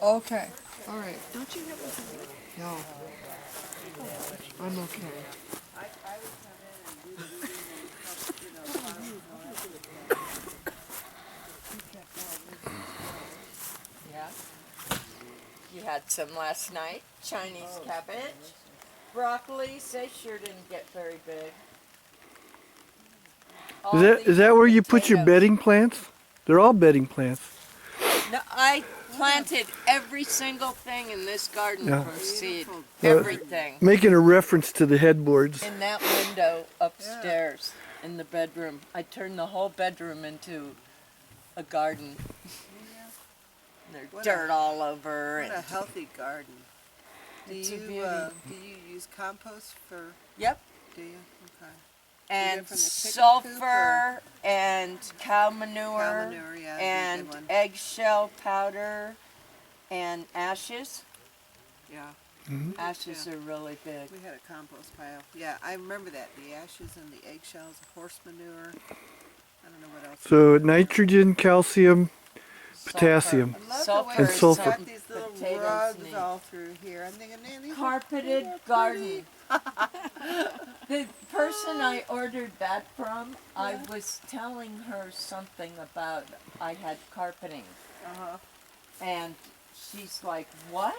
Okay. All right. Don't you have a... No. I'm okay. Yeah. You had some last night. Chinese cabbage. Broccolis, they sure didn't get very big. Is that where you put your potatoes. bedding plants? They're all bedding plants. No, I planted every single thing in this garden Yeah. from seed. Everything. Making a reference to the headboards. In that window upstairs in the bedroom. I turned the whole bedroom into a garden. There's dirt all over. What a healthy garden. Do It's a you use compost for... Yep. Do you? Okay. And from the chicken coop, sulfur and cow manure, Cow manure, yeah, that'd be a and good one. eggshell powder and ashes. Yeah, Ashes are really big. we had a compost pile. Yeah, I remember that. The ashes and the eggshells, horse manure. I don't know what else. So nitrogen, calcium, potassium. I love Sulfur the way And they sulfur. got these little Potatoes rugs neat. all through here. I'm thinking, man, these Carpeted are garden. The person I ordered that from, I was telling her something about I had carpeting. Uh-huh. And she's like, what?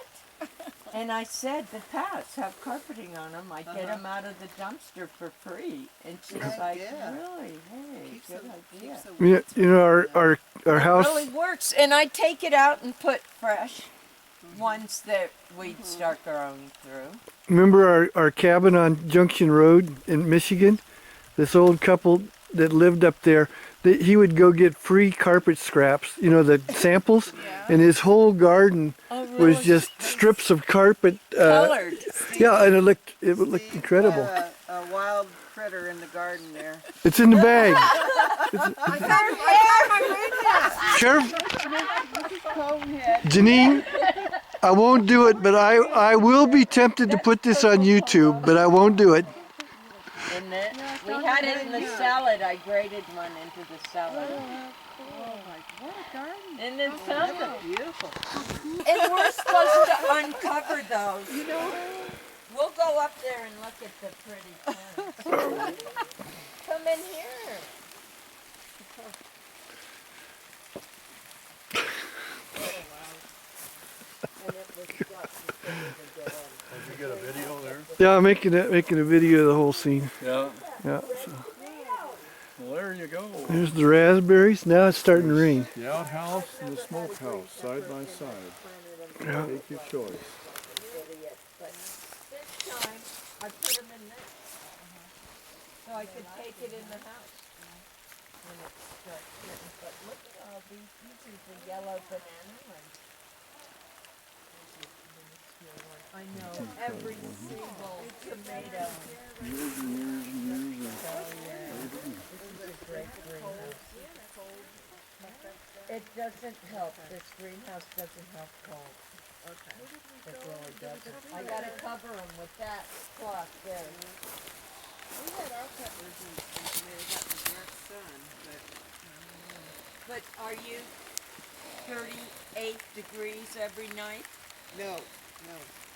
And I said, the paths have carpeting on them. I get them out of the dumpster for free. And she's Good like, idea. really? Hey, Keeps good the- idea. keeps the weeds You know, our It house. really works. And I take it out and put fresh ones that we'd start growing through. Remember our cabin on Junction Road in Michigan? This old couple that lived up there, he would go get free carpet scraps, you know, the samples, and his whole garden was just strips of carpet. Colored. Yeah, and it looked incredible. Got a wild critter in the garden there. It's in the bag. Sheriff, Janine, I won't do it, but I will be tempted to put this on YouTube, but I won't do it. Isn't it? We had it in the salad. I grated one into the salad. What a garden. Isn't it something? Beautiful. And we're supposed to uncover those. You know, we'll go up there and look at the pretty plants. Come in here. You got a video there? Yeah, I'm making a video of the whole scene. Yeah. Yeah. So Well, there you go. there's the raspberries. Now it's starting to rain. The outhouse and the smokehouse, side by side. Yeah. Take your choice. This time, I put them in this. So I could take it in the house. When it starts getting, but look at all these. These are the yellow banana ones. I know, every single tomato. Years and years and years. It doesn't help. This greenhouse doesn't help cold. Okay. It really doesn't. I gotta cover them with that cloth there. We had our peppers and tomatoes out in the direct sun, But are you 38 degrees every night? no.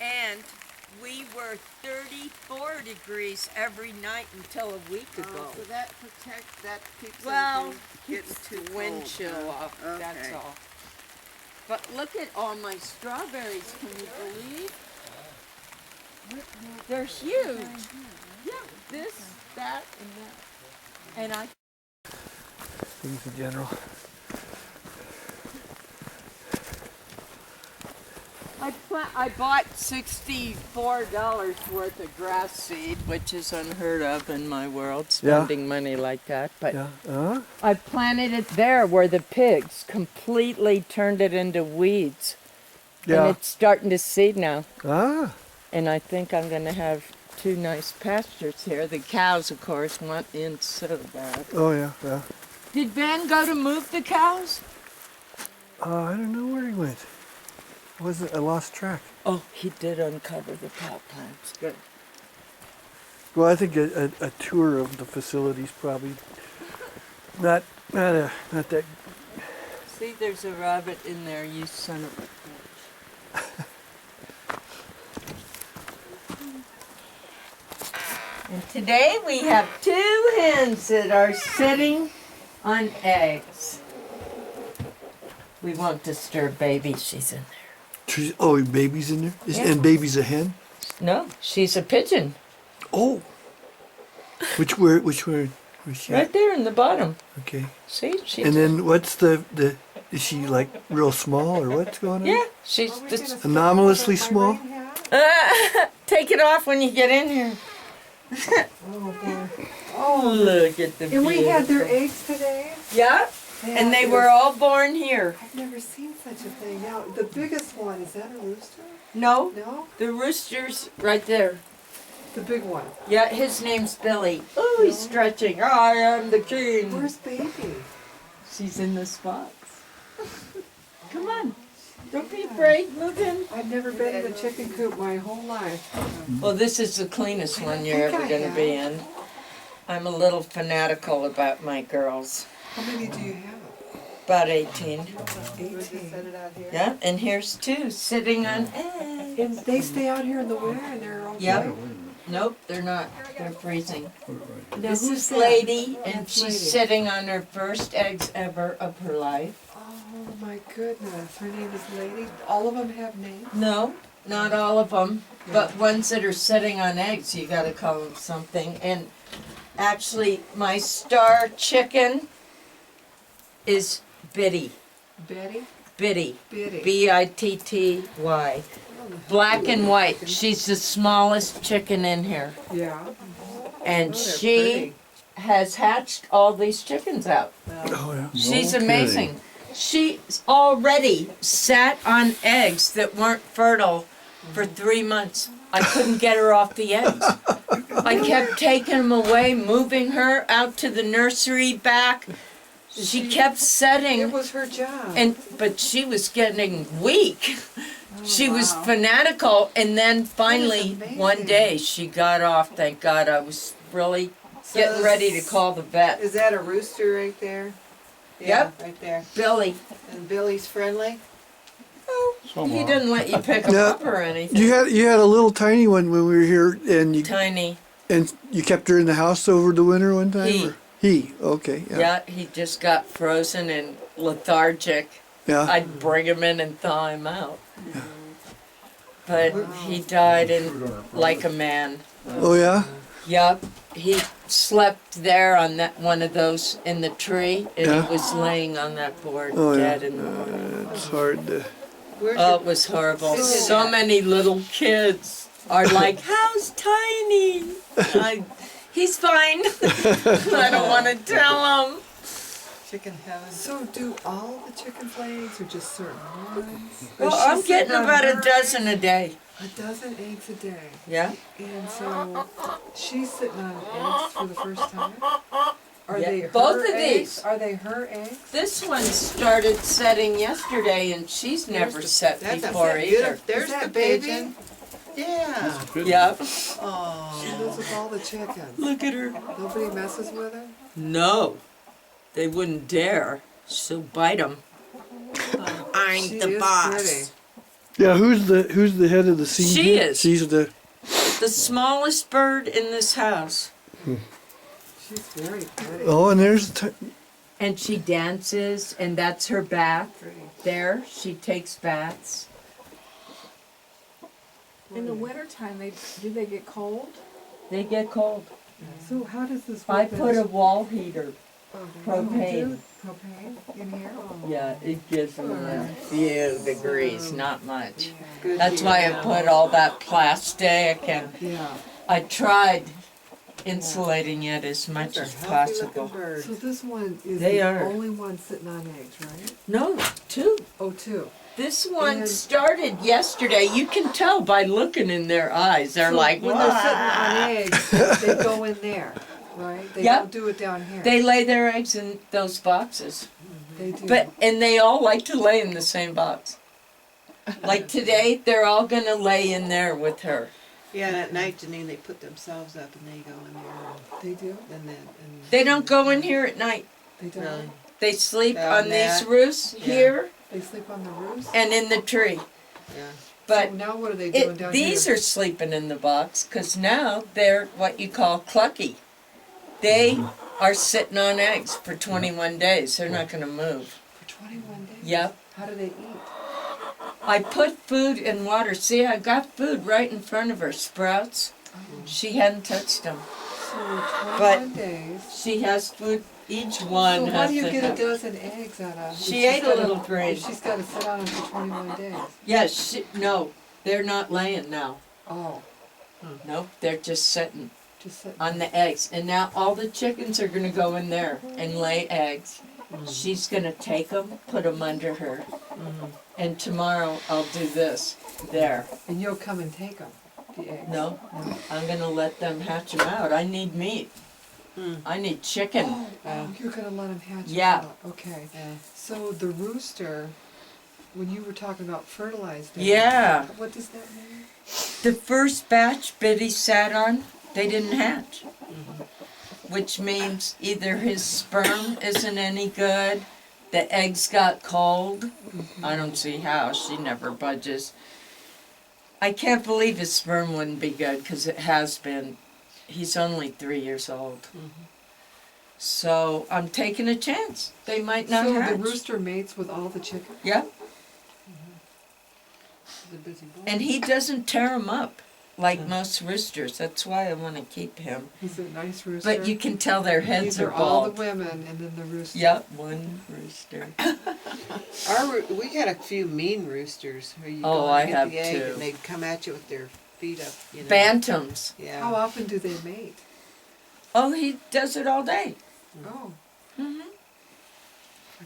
And we were 34 degrees every night until a week ago. So that keeps Well, them from getting too wind cold. chill off, that's Okay. all. But look at all my strawberries, can you believe? They're huge. Yeah, this, that, and that. And I Things in general. I bought $64 worth of grass seed, which is unheard of in my world, spending money like that. But Yeah. I planted it there where the pigs completely turned it into weeds. Yeah. And it's starting to seed now. Ah. And I think I'm going to have 2 nice pastures here. The cows, of course, want in so bad. Oh yeah. Yeah. Did Ben go to move the cows? I don't know where he went. I lost track. Oh, he did uncover the pot plants. Good. Well, I think a tour of the facilities probably not that See, there's a rabbit in there, you son of a bitch. And today we have 2 hens that are sitting on eggs. We won't disturb baby, she's in Oh, baby's in there? Yeah. And baby's a hen? there. No, she's a pigeon. Oh. Which word? Was she? Right there in the bottom. Okay. See? She And then what's the is she like real small or what's going on? yeah, she's just Anomalously small? take it off when you get in here. Oh, look at the And we had their beautiful- eggs today. Yeah, and they were all born here. I've never seen such a thing. Now, the biggest one, is that a rooster? No, No? the rooster's right there. The big one. Yeah, his name's Billy. Oh, he's stretching. I am the king. Where's baby? She's in the spots. Come on. Don't be afraid. Move in. I've never been in a chicken coop my whole life. Well, this is the cleanest one you're ever going to be in. I'm a little fanatical about my girls. How many do you have? About 18. 18. Yeah, and here's 2 sitting on eggs. And they stay out here in the winter and they're okay? Yep. Nope, they're not. They're freezing. Now, This who's is that? Lady, and That's she's Lady. sitting on her first eggs ever of her life. Oh my goodness. Her name is Lady. All of them have names? No, not all of them, but ones that are sitting on eggs, you gotta call them something. And actually, my star chicken is Biddy. Betty? Biddy. Bitty. B-I-T-T-Y. Black and white. She's the smallest chicken in here. Yeah. And Oh, they're she pretty. has hatched all these chickens out. Oh yeah. She's No amazing. She's already sat on eggs that weren't fertile for 3 months. I couldn't get her off the eggs. I kept taking them away, moving her out to the nursery back. She kept It setting, was her job. but she was getting weak. She was wow. fanatical, and then finally amazing. one day she got off. Thank God. I was really getting ready to call the vet. Is that a rooster right there? Yep. Yeah, right there. Billy. And Billy's friendly? He Somewhat. didn't let you pick him Yeah. up or anything. You had a little tiny one when we were here, and Tiny. you kept her in the house over the winter one time. He. Or? He. Okay. Yeah. Yeah. He just got frozen and lethargic. Yeah. I'd bring him in and thaw him out. But he died in like a man. Oh yeah. Yup. He slept there on that one of those in the tree, and Yeah. he was laying on that board, Oh yeah. dead in the morning. It's hard to. Where's Oh, your, it was horrible. Where's his So at? many little kids are like, "How's Tiny?" He's fine. I don't want to tell him. chicken heaven? So do all the chickens lay eggs or just certain ones? Well, Is she I'm getting sitting on about a her dozen a day. A dozen eggs a day. Yeah. And so she's sitting on eggs for the first time? Are Yeah, they her both of eggs? these. Are they her eggs? This one started setting yesterday, and she's never set before either. There's that the baby? pigeon. Yeah. Yeah. Oh. She lives with all the chickens. Look at her. Nobody messes with her? No, they wouldn't dare. She'll bite them. I'm She the is boss. pretty. Yeah. Who's the head of the scene? She here? is. She's the. The smallest bird in this house. She's very pretty. Oh, and there's And she dances, and that's her bath. Pretty. There, she takes baths. In the wintertime, do they get cold? They get cold. So how does this I work? put a wall heater. Oh, propane. Propane in here? Oh. Yeah, it gives them a few degrees, not much. That's why I put all that plastic, and Yeah. I tried insulating it as much That's as a healthy looking possible. bird. So this one is They the are. only one sitting on eggs, right? No, two. Oh, two. This one And- started yesterday. You can tell by looking in their eyes. They're So like, when they're sitting "Wah." on eggs, they go in there, right? They Yep. don't do it down here. They lay their eggs in those boxes. They do. And they all like to lay in the same box. Like today, they're all gonna lay in there with her. Yeah, and at night, Janine, they put themselves up and they go in there They do. and then. They don't go in here at night. They don't. Really? They sleep Yeah, on these that. roosts Yeah. here They sleep on the roofs? and in the tree. Yeah. But So now what are they doing down here? these are sleeping in the box because now they're what you call clucky. They are sitting on eggs for 21 days. They're not going to move. For 21 days? Yep. How do they eat? I put food and water. See, I got food right in front of her. Sprouts. She hadn't touched them. So 21 But- days. She has food. Each one So how has do you to get a have- dozen eggs out of? She ate a little grain. She's got to sit on them for 21 days. Yes, no, they're not laying now. Oh, Nope, they're just sitting just sit. on the eggs. And now all the chickens are gonna go in there and lay eggs. She's gonna take them, put them under her. And tomorrow I'll do this, there. And you'll come and take them, the eggs. No, I'm gonna let them hatch them out. I need meat. I need chicken. Oh, you're gonna let them hatch Yeah. out. Okay. Yeah. So the rooster, when you were talking about fertilized eggs, Yeah. what does that mean? The first batch Biddy sat on, they didn't hatch. Which means either his sperm isn't any good, the eggs got cold. I don't see how, she never budges. I can't believe his sperm wouldn't be good, because it has been. He's only 3 years old. So I'm taking a chance. They might not So hatch. the rooster mates with all the chickens? Yep, He's a busy boy. and he doesn't tear them up like most roosters. That's why I want to keep him. He's a nice rooster. But you can tell their heads These are are all the bald. women and then the rooster. Yep, one rooster. We had a few mean roosters where you Oh, go I and get have the egg too. and they'd come at you with their feet up. You know. Bantams. Yeah. How often do they mate? Oh, he does it all day. Oh.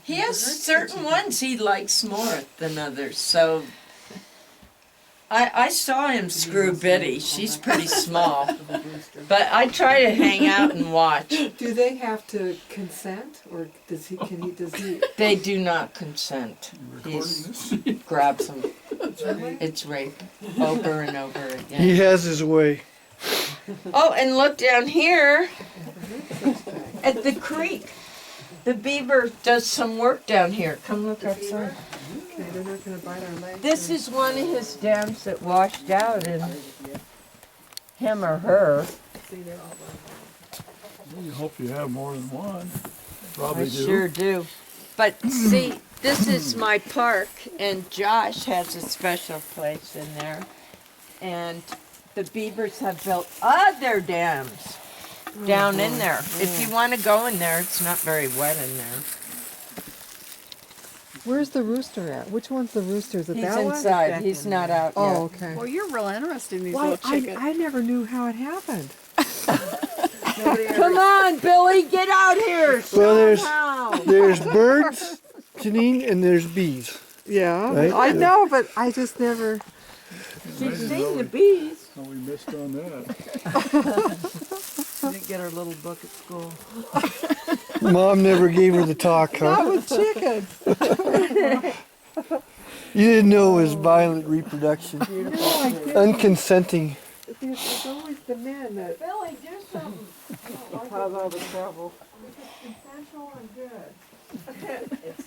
He has certain ones he likes more than others. So I saw him screw Biddy. She's pretty small. But I try to hang out and watch. Do they have to consent, or does he? They do not consent. He grabs them. It's rape over and over again. He has his way. Oh, and look down here at the creek. The beaver does some work down here. Come look outside. Okay, they're not going to bite our legs. This is one of his dams that washed out, and him or her. You hope you have more than one. I Probably do. sure do. But see, this is my park, and Josh has a special place in there. And the beavers have built other dams down in there. If you want to go in there, it's not very wet in there. Where's the rooster at? Which one's the rooster? Is it He's that one? inside. He's not out Oh, yet. okay. Well, you're real interested in these Why, little chickens. I never knew how it happened. Come on, Billy, get out here. Well, there's somehow. there's birds, Janine, and there's bees. Yeah, Right? I know, but I just never. She's seen the bees. Oh, we missed on that. Didn't get her little book at school. Mom never gave her the talk, That huh? was chickens. You didn't know it was violent reproduction. No, I didn't. Unconsenting. It's always the men that Billy, do something. cause all the trouble. Consensual and good. It's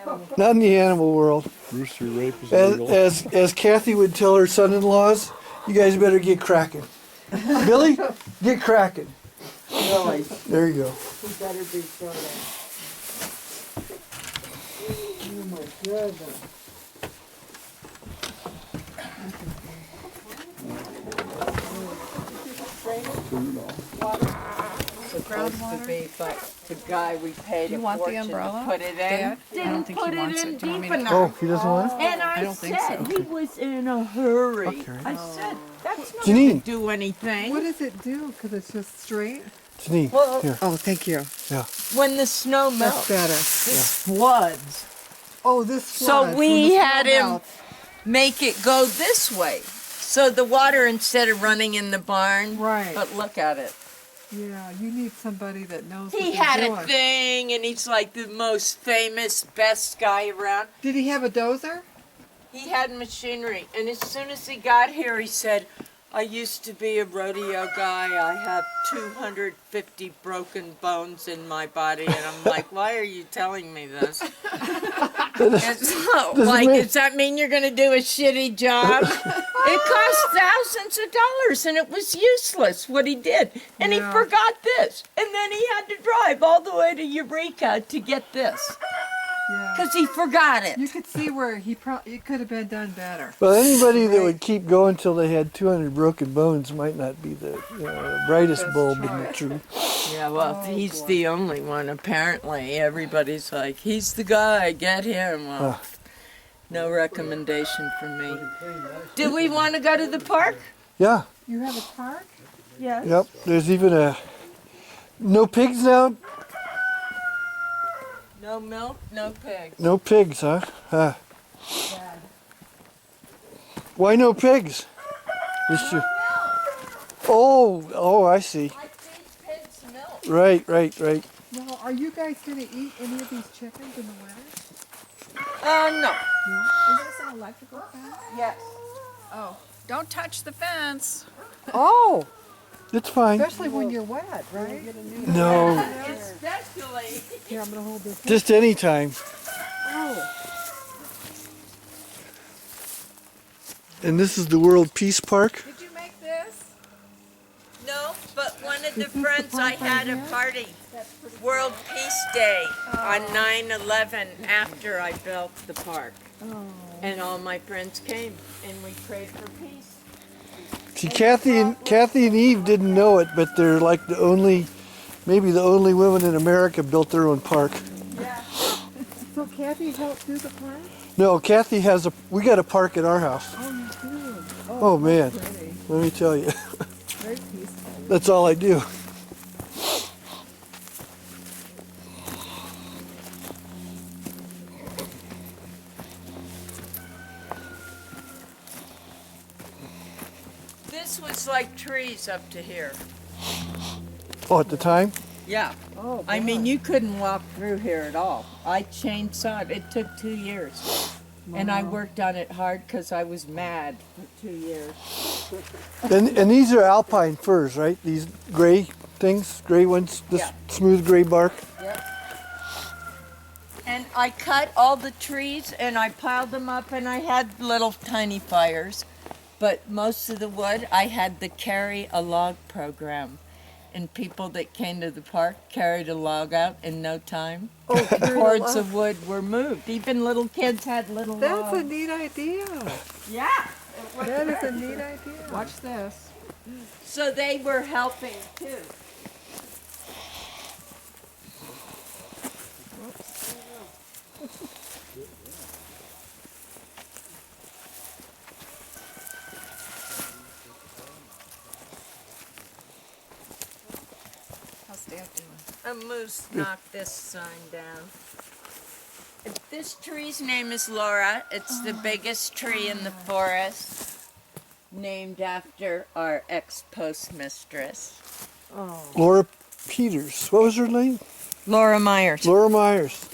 not. Not in the animal world. Rooster rape is As, legal. as Kathy would tell her son-in-laws, you guys better get cracking. Billy, get cracking. Billy, There you go. you better be sure. Oh my goodness. Supposed to be, but the guy we paid Do you a want the fortune umbrella, to put it in. Dad? I don't Didn't think put he wants it in it. Do you want deep me to- enough. Oh, he doesn't want it? And I don't think said so. he was in a hurry. Okay. I said, that's not Janine. gonna do anything. What does it do? Because it's just straight? Janine, Well- here. Oh, thank you. When the snow That's melts, better. this floods. Oh, this So floods when we the had snow him melts. make it go this way. So the water, instead of running in the barn, Right. but look at it. Yeah, you need somebody that knows what He they're had doing. a thing, and he's like the most famous, best guy around. Did he have a dozer? He had machinery, and as soon as he got here, he said, I used to be a rodeo guy. I have 250 broken bones in my body, and I'm like, why are you telling me this? Does that mean you're going to do a shitty job? It cost thousands of dollars, and it was useless what he did. And he forgot this, and then he had to drive all the way to Eureka to get this. Yeah. Because he forgot it. You could see where it could have been done better. Well, anybody that would keep going till they had 200 broken bones might not be the brightest Best bulb in the choice. tree. Yeah, well, he's the only one, apparently. Everybody's like, he's the guy, get him. Well, no recommendation from me. Do we want to go to the park? Yeah. You have a park? Yes. Yep. There's even no pigs now. No milk, no pigs. No pigs, huh? Why no pigs? Oh, I see. I feed pigs milk. Right. Well, are you guys going to eat any of these chickens in the winter? No. No. Is this an electrical fence? Yes. Oh, don't touch the fence. Oh, It's fine. especially when you're wet, right? No, Especially. Here, I'm going to hold this. just any time. Oh, And this is the World Peace Park. Did you make this? No, but one of the Is this the friends I park right had a here? party, World Peace Day, on 9/11 after I built the park. oh. And all my friends came, and we prayed for peace. See, Kathy and Eve didn't know it, but they're like maybe the only women in America built their own park. So Kathy helped do the park? No, Kathy we got a park at our house. Oh, you do? Oh man, Pretty. let me tell you, Very peaceful. that's all I do. This was like trees up to here. Oh, at the time? Yeah. Oh, I mean, you couldn't walk through here at all. I chainsawed. It took 2 years. And I worked on it hard because I was mad for 2 years. And these are alpine firs, right? These gray things, gray ones, this Yeah. smooth gray bark. And I cut all the trees and I piled them up and I had little tiny fires. But most of the wood, I had the carry a log program. And people that came to the park carried a log out in no time. Oh, Cords of wood were moved. Even little kids had little That's a logs. neat idea. Yeah. That is a neat idea. Watch this. So they were helping too. How's Dad doing? A moose knocked this sign down. This tree's name is Laura. It's the biggest tree in the forest, named after our ex-postmistress. Oh. Laura Peters. What was her name? Laura Myers. Laura Myers.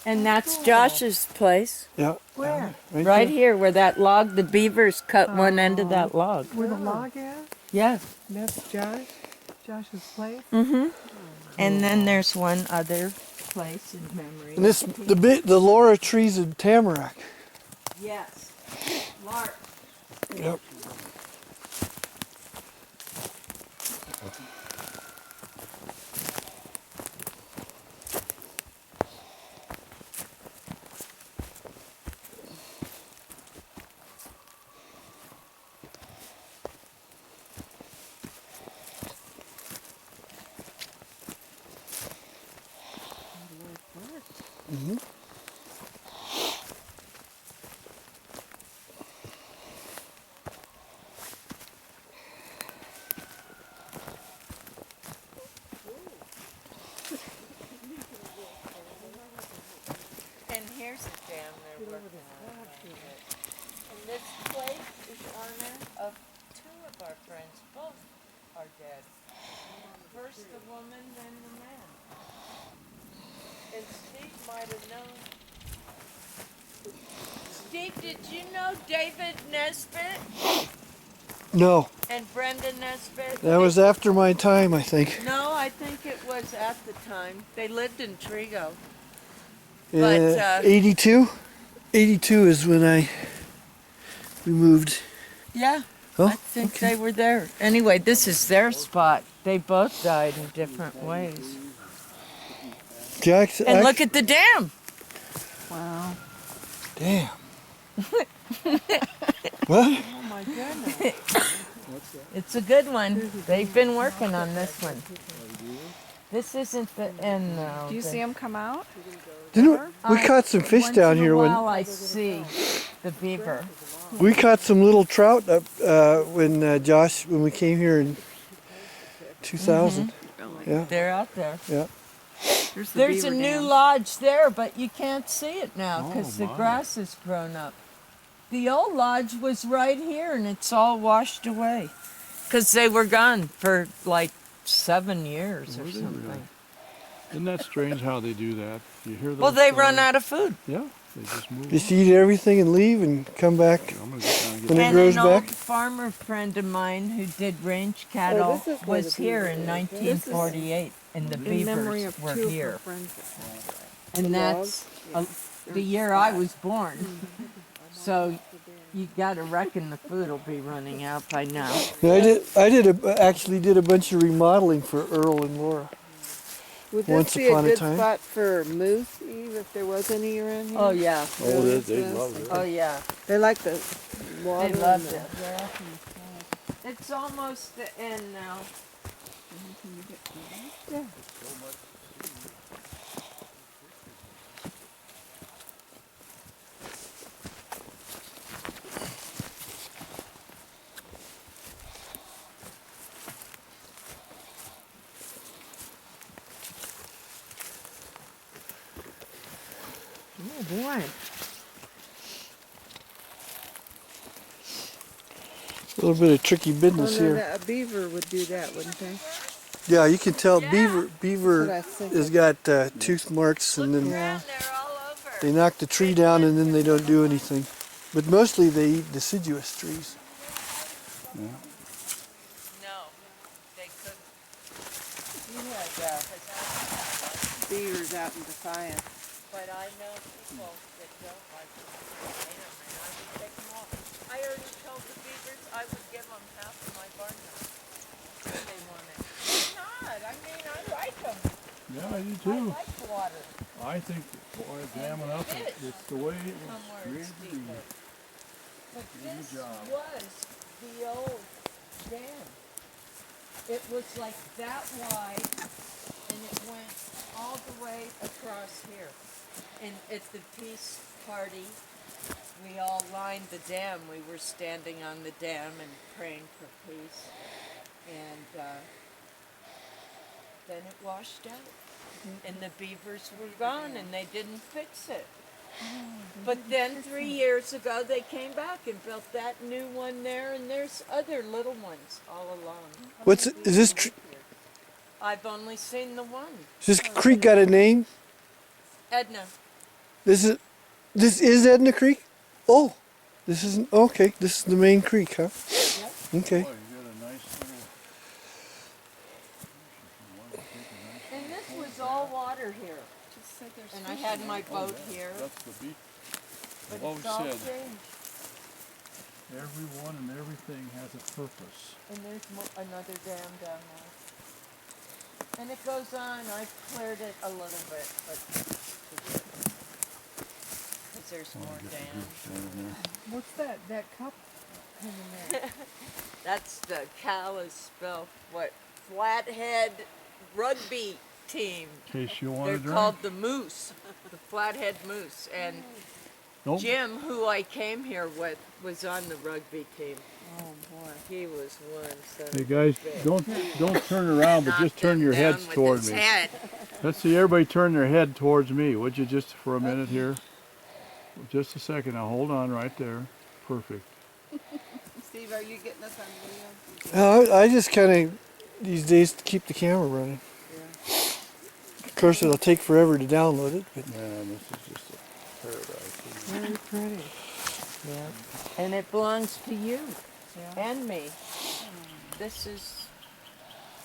And that's Josh's place. Yeah. Where? Right Right there. here where that log, the beavers cut one end of that log. Where the log is? Yeah. That's Josh's place? Mm-hmm. And then there's one other place in memory. And the Laura trees in tamarack. Yes. Laura. Yep. Mm-hmm. And here's a dam they're working on. And this place is honor of two of our friends. Both are dead. First the woman, then the man. And Steve might have known. Steve, did you know David Nesbitt? No, And Brenda Nesbitt? that was after my time, I think. No, I think it was at the time. They lived in Trego. But, 82? 82 is when we moved. Yeah, Oh, I think they were there. Anyway, this is their spot. They both died in different ways. Jack's, And look at the dam. Wow. Damn. What? Oh my goodness. It's a good one. They've been working on this one. This isn't the end now. Do you see them come out? Didn't we caught some fish Once down in here a when while I see the beaver. we caught some little trout up when we came here in 2000. Yeah, They're out there. yeah. There's a new lodge there, but you can't see it now because the grass has grown up. The old lodge was right here and it's all washed away because they were gone for like 7 years or something. Isn't that strange how they do that? You hear those Well, they stories? run out of food. Yeah, they just move. Just eat everything and leave and come back I'm gonna get down and get when it And grows an old back. farmer friend of mine who did range cattle this is where was the here beaver in is. 1948 and the In memory beavers of were two of her here. friends. And that's the year I was born. So you gotta reckon the food will be running out by now. Yeah, actually did a bunch of remodeling for Earl and Laura. Would Once this be a upon a good time. spot for moose, Eve, if there was any around here? Oh yeah, Oh, they love it. oh yeah. They like the water. They loved and it. It's almost the end now. Oh boy. A little bit of tricky Oh, business no, here. a beaver would do that, wouldn't they? Yeah, you can tell Yeah. beaver That's what I was thinking. has got tooth marks, and then Around there all over. they knock the tree down and then they don't do anything. But mostly they eat deciduous trees. No, they couldn't. You had, Beavers out in Defiance. but I know people that don't like to ban them, and I would take them off. I already told the beavers I would give them half of my barn yard if they wanted. Why not? I mean, I like them. Yeah, I do I too. like water. I think, boy, damming up, it's the way it was Somewhere it's created to be. deeper. But this job. was the old dam. It was like that wide, and it went all the way across here. And at the peace party, we all lined the dam. We were standing on the dam and praying for peace. And then it washed out. And the beavers were gone, and they didn't fix it. But then 3 years ago, they came back and built that new one there, and there's other little ones all along. I've only seen the one. Is this creek got a name? Edna. This is Edna Creek? Oh, this isn't, okay, this is the main creek, huh? Okay. Boy, you got a nice little. And this was all water here. And I had my boat here, That's the beach. but I've always it's all said, changed. everyone and everything has a purpose. And there's another dam down there. And it goes on. I've cleared it a little bit, but because there's more dams. What's that? That cup hanging there? That's the Kalispell, Flathead rugby team. In case you want They're to drink. called the Moose, the Flathead Moose. And Nope. Jim, who I came here with, was on the rugby team. Oh, boy. He was one son Hey of guys, a bitch. don't turn around, but just Knocked turn him your down heads with toward his me. head. Let's see everybody turn their head towards me. Would you just for a minute here? Just a second. Now hold on right there. Perfect. Steve, are you getting us on video? I just kind of, these days, keep the camera running. Of course, it'll take forever to download it, but Man, this is just a paradise. Very pretty. Yeah. And it belongs to you. Yeah. and me. This is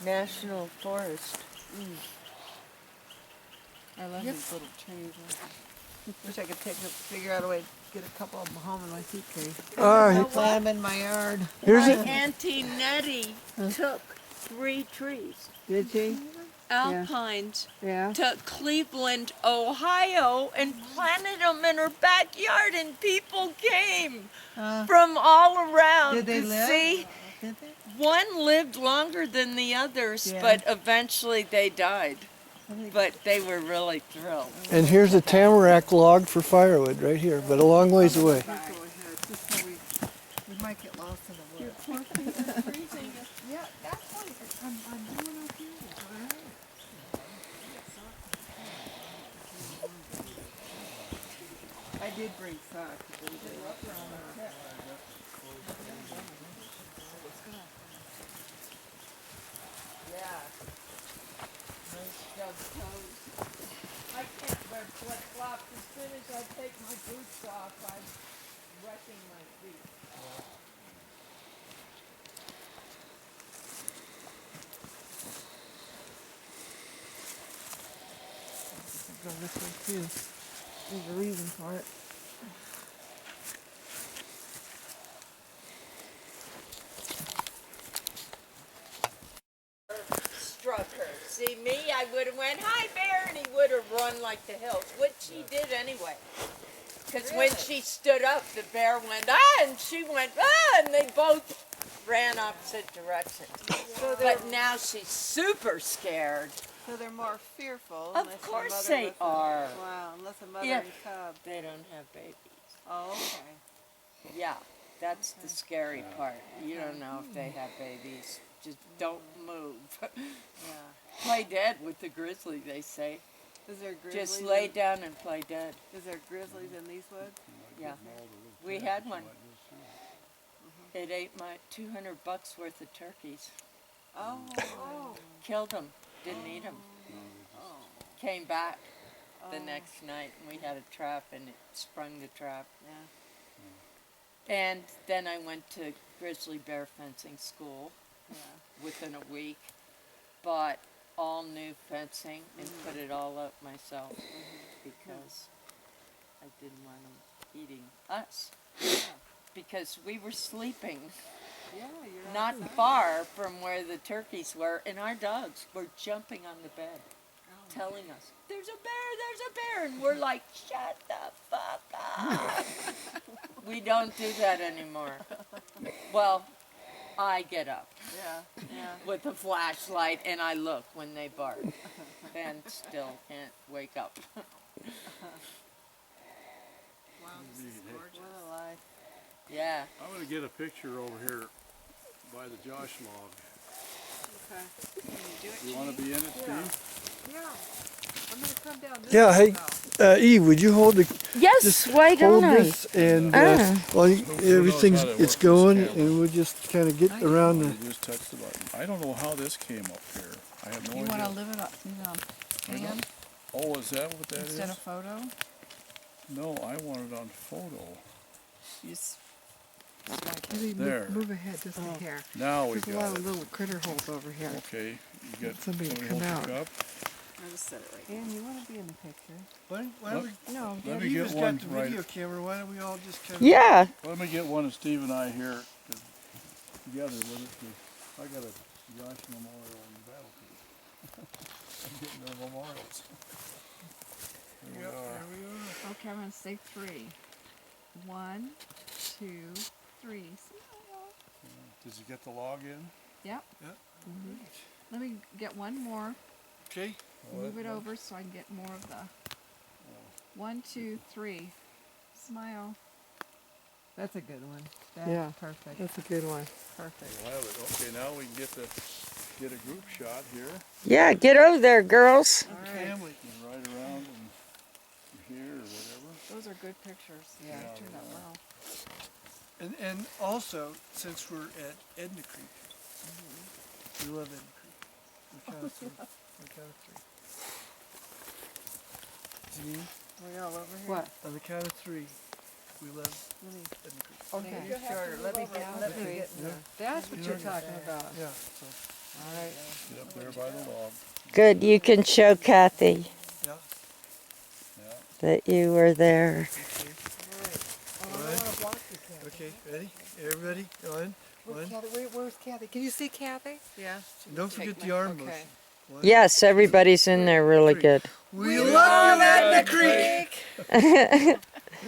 National Forest. I love these little trees. Wish I could figure out a way to get a couple of them home in my suitcase. Plant them in my yard. Here's My it. Auntie Nettie took 3 trees. Did she? Alpines Yeah. to Cleveland, Ohio, and planted them in her backyard, and people came from all around Did they to live? see. Did they? One lived longer than the others, Yeah. but eventually they died. But they were really thrilled. And here's a tamarack log for firewood right here, but a long ways away. Go ahead, just so we might get lost in the woods. Yeah, that's fine. I'm doing okay. All right. I did bring socks. I can't wear flip-flops. As soon as I take my boots off, I'm wrecking my feet. Go this way too. There's a reason for it. Struck her. See me, I would have went, "Hi, Bear," and he would have run like the hills, which he did anyway. Because when she stood up, the bear went, "Ah," and she went, "Ah," and they both ran opposite directions. But now she's super scared. So they're more fearful. Of unless the course mother they was a- are. Wow, unless a mother Yeah. and cub. They don't have babies. Oh, okay. Yeah, that's the scary part. You don't know if they have babies. Just don't move. Yeah. Play dead with the grizzly, they say. Is there grizzlies? Just lay down and play dead. Is there grizzlies in these woods? Yeah. We had one. It ate my $200 worth of turkeys. Oh. Killed them. Didn't eat them. Came back the next night and we had a trap and it sprung the trap. Yeah. And then I went to grizzly bear fencing school Yeah. within a week. Bought all new fencing and put it all up myself because I didn't want them eating us. Because we were sleeping Yeah, you're not far from where the turkeys were, and our dogs were jumping on the bed, telling us, "There's a bear," and we're like, "Shut the fuck up." We don't do that anymore. Well, I get up Yeah. Yeah. with a flashlight and I look when they bark, and still can't wake up. What a life. Yeah. I'm gonna get a picture over here by the Josh log. Okay. You wanna be in it, Steve? Yeah. I'm gonna come down this Yeah, way hey, now. Eve, would you hold the Yes, just why hold don't I? this and well, Who everything's knows how to work it's this going camera? and we'll just kind of get around You the. just touch the button. I don't know how this came up here. I have no You idea. want to live it up, scan Oh, is that what that is? instead of photo? No, I want it on photo. You s- Maybe There. move ahead just a hair. Now we There's a lot got of it. little critter holes over here. Okay, you got Somebody somebody come hold out. the cup. I'll just set it right here. And you want to be in the picture? Why Let- don't we, No, Let me get one right. camera. Why don't we all just kind of? Yeah. Let me get one of Steve and I here together with it. 'Cause I got a Josh Memorial in the battlefield. I'm getting their memorials. Here we are. Okay, I'm going to say 3. 1, 2, 3. Did you get the log in? Yep. Yep. Let me get one more. Okay. Move it over so I can get more of the. 1, 2, 3. Smile. That's a good one. That's Yeah. perfect. that's a good one. Perfect. We'll have it. Okay, now we can get a group shot here. Yeah, get over there, girls. All right. Family. And ride around and here or whatever. Those are good pictures. Yeah. They turned out well. And also, since we're at Edna Creek, we love Edna Creek. We count of three. We count of three. Janine, We all over here? What? on the count of three. We live Edna Creek. Okay. You're shorter. Let me get in there. That's what you're talking about. Yeah, so, All right. Get up there by the log. Good, you can show Kathy yeah. Yeah. that you were there. Okay, ready? Everybody, on. One. Where's Kathy? Can you see Kathy? Yeah. Don't forget the arm Okay. motion. One. Yes, everybody's in there really Three. good. We love you, Edna Creek! Here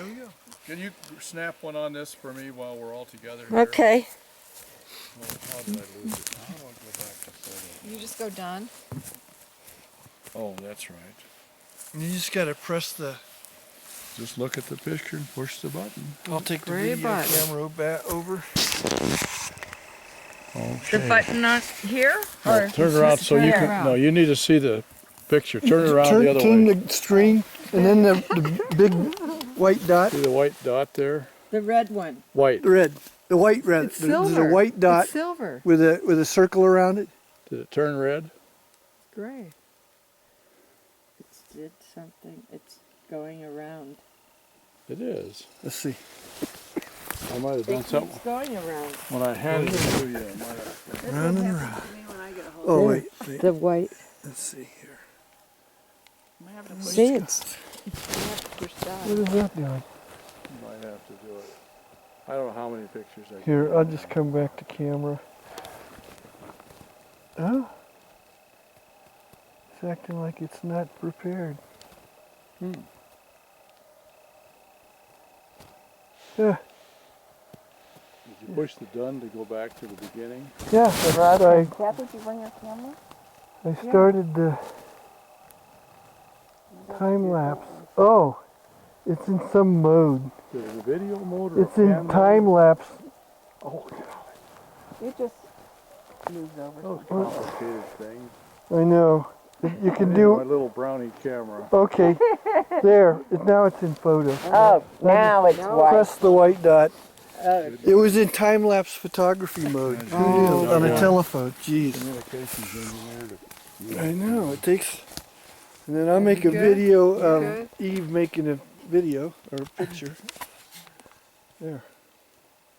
we go. Can you snap one on this for me while we're all together here? Okay. Well, how did I lose it? How do I go back to photo? You just go done. Oh, that's right. You just gotta press the. Just look at the picture and push the button. I'll take the Gray video button. camera back over. Okay. The button on here? No, turn around so you can. No, you need to see the picture. Turn it around the other turn way. the screen, and then the big white dot. See the white dot there? The red one. White. The red. The white red. It's There's silver. a white dot It's silver. with a circle around it. Did it turn red? Gray. It did something. It's going around. It is. Let's see. I might have done something. going around. When I handed it to you, I might have. Round and round. Oh wait. The white. Let's see here. See, it's What is that doing? Might have to do it. I don't know how many pictures I Here, I'll just come back to camera. Oh. It's acting like it's not prepared. Hmm. Yeah. Did you push the done to go back to the beginning? Yeah, I Kathy, did you bring your camera? started the time lapse. Oh, it's in some mode. Is it a video mode or It's a in cam time mode? lapse. Oh, God. You just moved over. Those complicated things. I know. You I can need do. my little brownie camera. Okay, there. Now it's in photo. Oh, now it's white. Press the white dot. It was in time lapse photography mode. Who knew? On a telephone. Jeez. Communications engineer to I know. It takes. And then I'll make a good? video You of good? Eve making a video or a picture. There.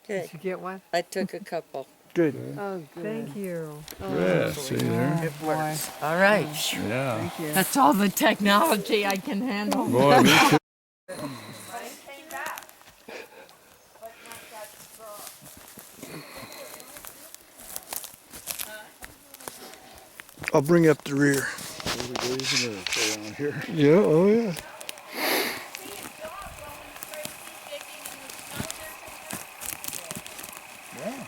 Good. Did you get one? I took a couple. Good. Oh, good. Thank you. Yeah, see there? Boy. All right. Yeah. Thank you. That's all the technology I can handle. Boy, me too. I'll bring up the rear. Every day's an earth around here. Yeah. Oh yeah. Yeah.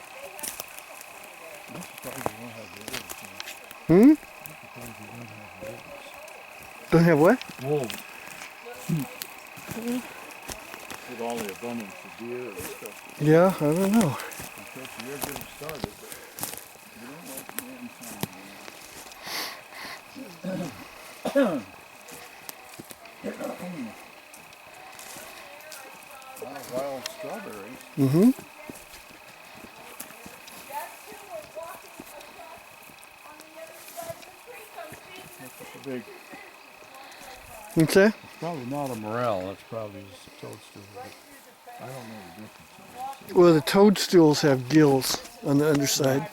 I'm surprised you don't have Hmm. wolves. Don't have what? Wolves. With all the abundance of deer and stuff. Yeah. I don't know. Until you're getting started, but you don't like man wild strawberries. Mm-hmm. That's a big. What's that? It's probably not a morel. That's probably just a toadstool. But I don't know the difference. Well, the toadstools have gills on the underside.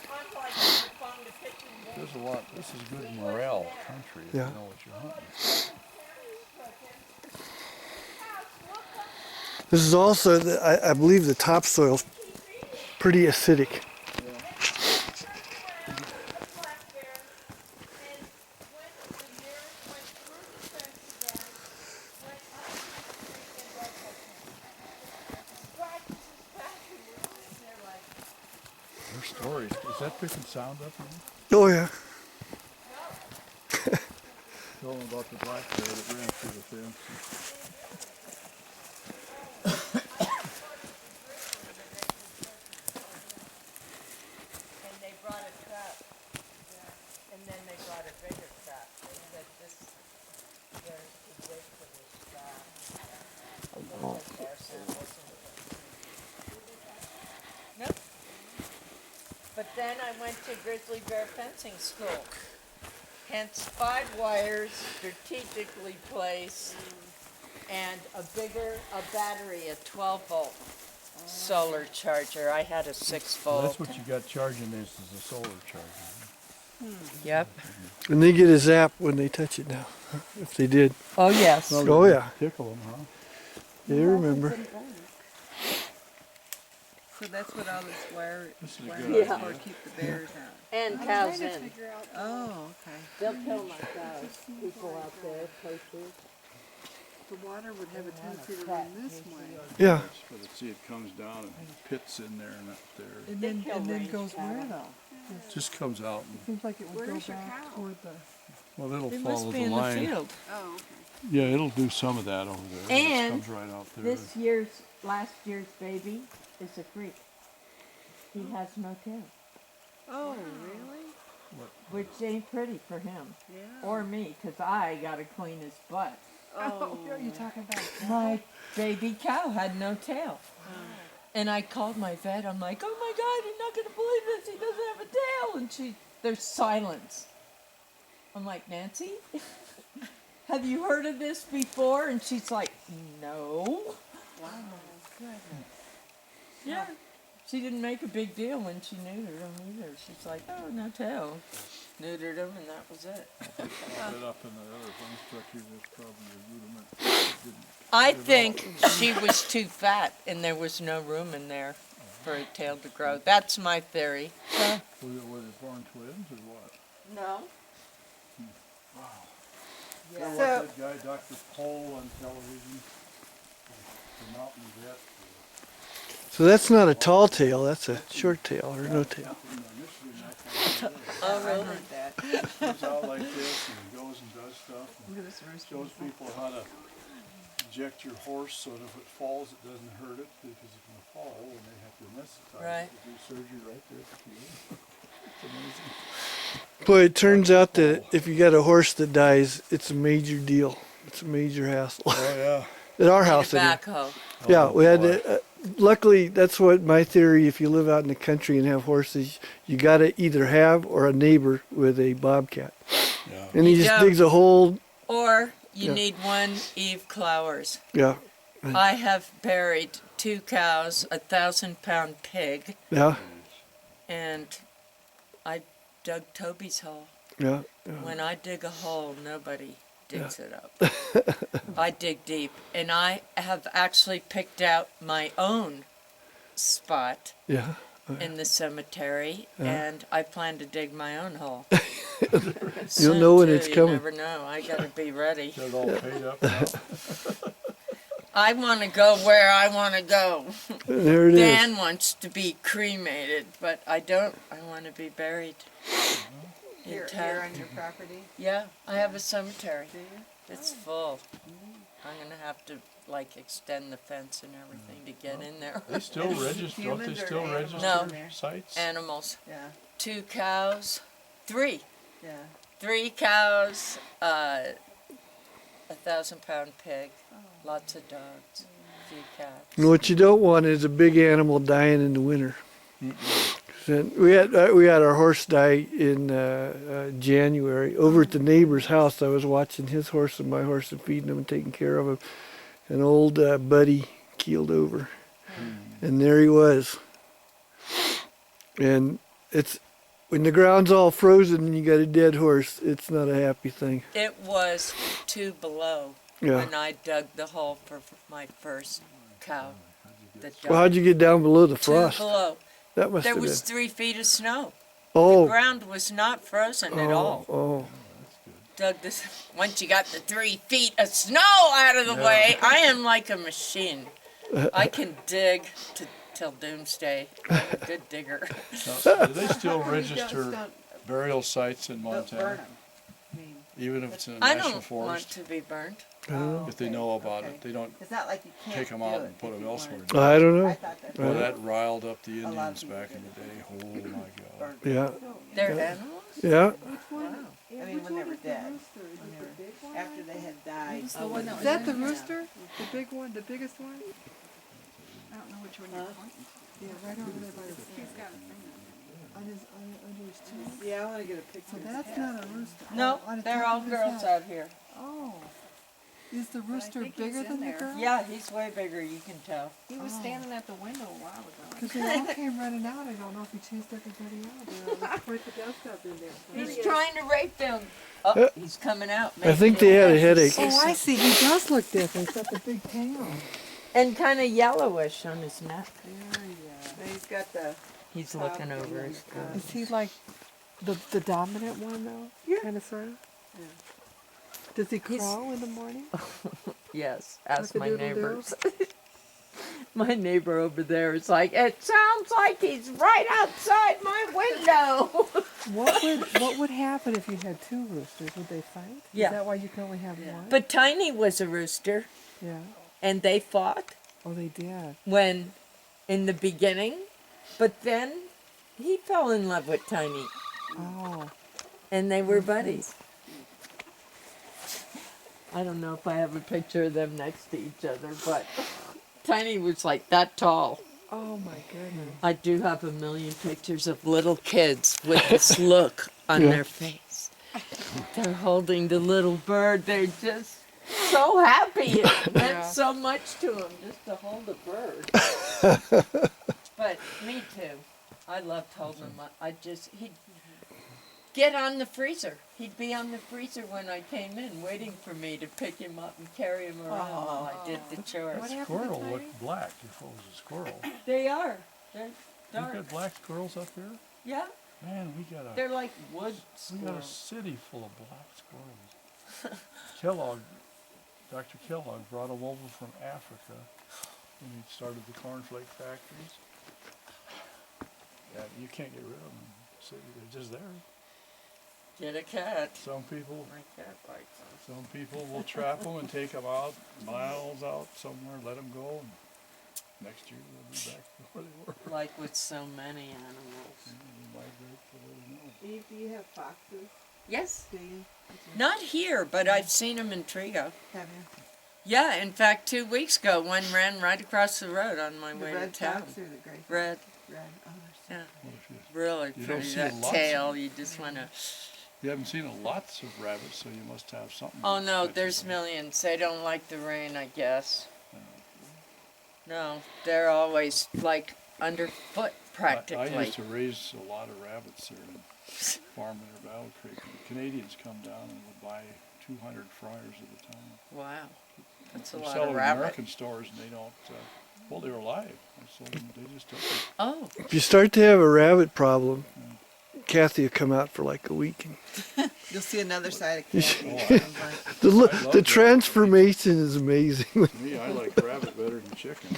There's a lot. This is good morel country if Yeah. you know what you're hunting. This is also, I believe, the topsoil's pretty acidic. Their stories. Is that picking sound up here? Oh yeah. Tell them about the black bear that ran through the fence. And they brought a trap. And then they brought a bigger trap. They said this, there's too big for this trap. Nope. But then I went to grizzly bear fencing school. Hence 5 wires strategically placed and a battery, a 12-volt solar charger. I had a 6-volt. That's what you got charging this is a solar charger. Yep. And they get a zap when they touch it now, if they did. Oh, yes. Oh, yeah. Tickle them, huh? They remember. So that's what all this wire This is a wire good is idea. for, keep the bears out. And I'm cows trying to in. figure out. Oh, okay. They'll kill my cows. People out there, coaches. The water would have a tendency to run this way. Yeah. But see, it comes down and pits in there and up there. And They then, kill and then range goes where cattle. though? Just comes out and, Seems like it would Where's go your back cow? toward the. well, it'll They follow must be the in the line. field. Oh, okay. Yeah, it'll do some of that over there. And it comes right out there. last year's baby is a freak. He has no tail, Oh, really? which ain't pretty for him Yeah. or me, 'cause I gotta clean his butt. Oh, you're talking about. My baby cow had no tail. And I called my vet. I'm like, oh my God, you're not going to believe this. He doesn't have a tail. And there's silence. I'm like, Nancy, have you heard of this before? And she's like, no. Wow. Goodness. Yeah. She didn't make a big deal when she neutered him either. She's like, oh, no tail. Neutered him and that was it. Bit up in the other bone structure, there's probably a rudiment. Didn't I think she was too fat and there was no room in there for a tail to grow. That's my theory. were they born twins or what? No. You know what So- that guy, Dr. Cole on television, the mountain vet, So that's not a tall tail, that's a short tail or no tail. in Michigan, that kind of Oh, I really? heard that. goes out like this and goes and does stuff. And Look at this rooster. shows people how to inject your horse so that if it falls, it doesn't hurt it because it can fall and they have to anesthetize Right. it. They do surgery right there at the field. It's amazing. Boy, it turns out that if you got a horse that dies, it's a major deal. It's a major hassle. Oh, yeah. At our house, anyway. Backhoe. Yeah, we had boy. to, luckily, that's what my theory, if you live out in the country and have horses, you gotta either have or a neighbor with a bobcat. Yeah. And he You just don't. digs a hole, Or you Yeah. need one Eve Clowers. yeah, I have buried 2 cows, a 1,000-pound pig, yeah, and I dug Toby's hole. yeah. When I dig a hole, nobody digs it up. I dig deep, and I have actually picked out my own spot Yeah. in the cemetery, and I plan to dig my own hole. You'll know when Soon, it's too, coming. You never know. I gotta be ready. Got it all paid up now. I want to go where I want to go. There it is. Dan wants to be cremated, but I don't. I want to be buried. in Here town. on your property? Yeah, I have a cemetery. Do you? It's full. I'm gonna have to like extend the fence and everything to get in there. They still register, don't they Humans or still animals register in there? sites? Animals. Yeah, 2 cows, 3. yeah. 3 cows, a 1,000-pound pig, lots of dogs, a few cats. And what you don't want is a big animal dying in the winter. And we had our horse die in January over at the neighbor's house. I was watching his horse and my horse and feeding him and taking care of him. An old buddy keeled over, and there he was. And it's when the ground's all frozen and you got a dead horse, it's not a happy thing. It was 2 below Yeah. when I dug the hole for my first cow. That Well, how'd you get down below the 2 frost? below. That must There have was been. 3 feet of snow. Oh. The ground was not frozen at all. Oh. Dug this. Once you got the 3 feet of snow out of the way, I am like a machine. I can dig till doomsday. I'm a good digger. Now, do they still Just register don't burial sites in burn Montana? 'em. I mean, Even if it's in a I national don't want forest? to be burned. oh, If they okay, know about okay. it, they don't It's not like you can't take them do out it and put if them you elsewhere. wanted do to. I don't know. I thought that Well, was that riled up the lot of Indians people back in did the day. Oh my God. burned. Yeah. They're animals? Yeah. Wow. I mean, when they were dead, when they were, after they had died. The one that Is was that the in- rooster? The big one, the biggest one? I don't know which one you're pointing to. Yeah, right over there by his, He's got a thing on his, under his chin. Yeah, I wanna get a picture So of his that's head. not a rooster. No, On the they're top all of his girls head. out here. Oh. Is the rooster think he's bigger in than the there. girl? Yeah, he's way bigger, you can tell. He was standing at the window a while ago. Because they all came running out. I don't know if he chased everybody out. There was quite the dust up in there. He's trying to rape them. Oh, he's coming out. I think they had a headache. Oh, I see. He does look different. He's got the big tail. And kind of yellowish on his neck. He's got the. He's looking over his gun. Is he like the dominant one though? Yeah. Kind of sort of. Yeah. Does he crawl in the morning? Yes, ask my Cock-a-doodle-doo? neighbors. My neighbor over there is like, it sounds like he's right outside my window. What would happen if you had two roosters? Would they fight? Yeah. Is that why you can only have one? But Tiny was a rooster, Yeah. and they fought Oh, they did. when, in the beginning, but then he fell in love with Tiny, Oh. and they were buddies. I don't know if I have a picture of them next to each other, but Tiny was like that tall. Oh my goodness. I do have a million pictures of little kids with this look on Yeah. their face. They're holding the little bird. They're just so happy. It meant so much to them just to hold a bird. But me too. I loved holding him. He'd get on the freezer. He'd be on the freezer when I came in, waiting for me to pick him up and carry him around while I did the chores. What happened Squirrel to Tiny? looked black if it was a squirrel. They are. They're You dark. got black squirrels up here? Yeah, Man, we got a they're like wood we got a squirrels. city full of black squirrels. Kellogg, Dr. Kellogg brought them over from Africa when he started the cornflake factories. Yeah, you can't get rid of them. City, they're just there. Get a cat. Some people My cat likes them. Some people will trap them and take them out, miles out somewhere, let them go, and next year they'll be back to where they were. Like with so many animals. They migrate to where they know. Eve, do you have foxes? Yes. Do you? Not here, but I've seen them in Trego. Have you? Yeah, in fact, 2 weeks ago, one ran right across the road on my The way red to town. fox or the gray fox? Red, Red. Oh, they're so yeah, Well, if you, really You don't pretty. see That lots of tail, you just want to. you haven't seen lots of rabbits, so you must have something. Oh that no, catches there's them. millions. They don't like the rain, I guess. No, they're always like underfoot practically. I used to raise a lot of rabbits there and farm in Battle Creek. The Canadians come down and will buy 200 fryers at a time. Wow, that's a They lot sell of them in rabbit. American stores and they don't, well, they were live. I sold them, they just took them. Oh, If you start to have a rabbit problem, Kathy will come out for like a week. You'll see another side of Kathy. The, I love the that. transformation is amazing. Me, I like rabbit better than chicken.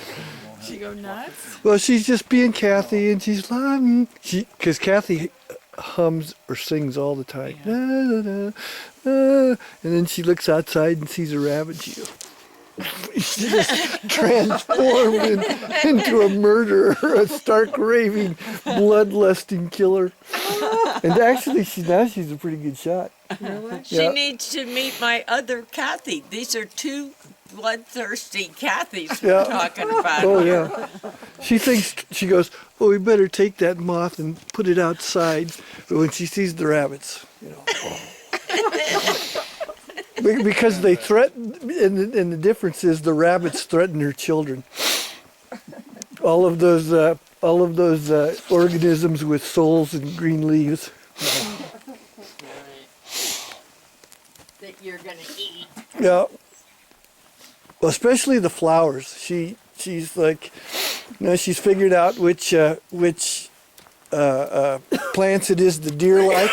She go nuts? Well, she's just being Kathy, and she's laughing. Because Kathy hums or sings all the time. Da, da, da, and then she looks outside and sees a rabbit. She goes, she's just transformed into a murderer, a stark, raving, bloodlusting killer. And actually, she's a pretty good shot. she Yeah. needs to meet my other Kathy. These are two bloodthirsty Kathys Yeah. we're talking about. Oh here. yeah. She goes, oh, we better take that moth and put it outside. But when she sees the rabbits, because they threaten, and the difference is the rabbits threaten her children. All of those organisms with souls and green leaves. That you're gonna eat. Yeah. Well, especially the flowers. She's like, she's figured out which plants it is the deer like.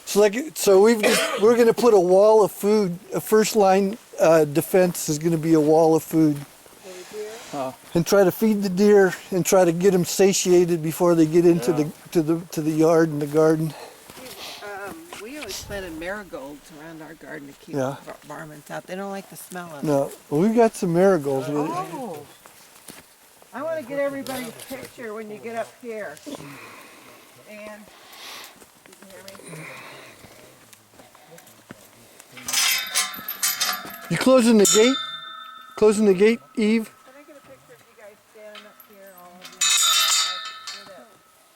So we're gonna put a wall of food. A first line defense is gonna be a wall of food. And try to feed the deer and try to get them satiated before they get into the yard and the garden. We always planted marigolds around our garden to keep Yeah. varmints out. They don't like the smell of it. No, well, we've got some marigolds with it. Oh. I want to get everybody's picture when you get up here. And you can hear me? You closing the gate? Closing the gate, Eve? Can I get a picture of you guys standing up here, all of you? Like, with that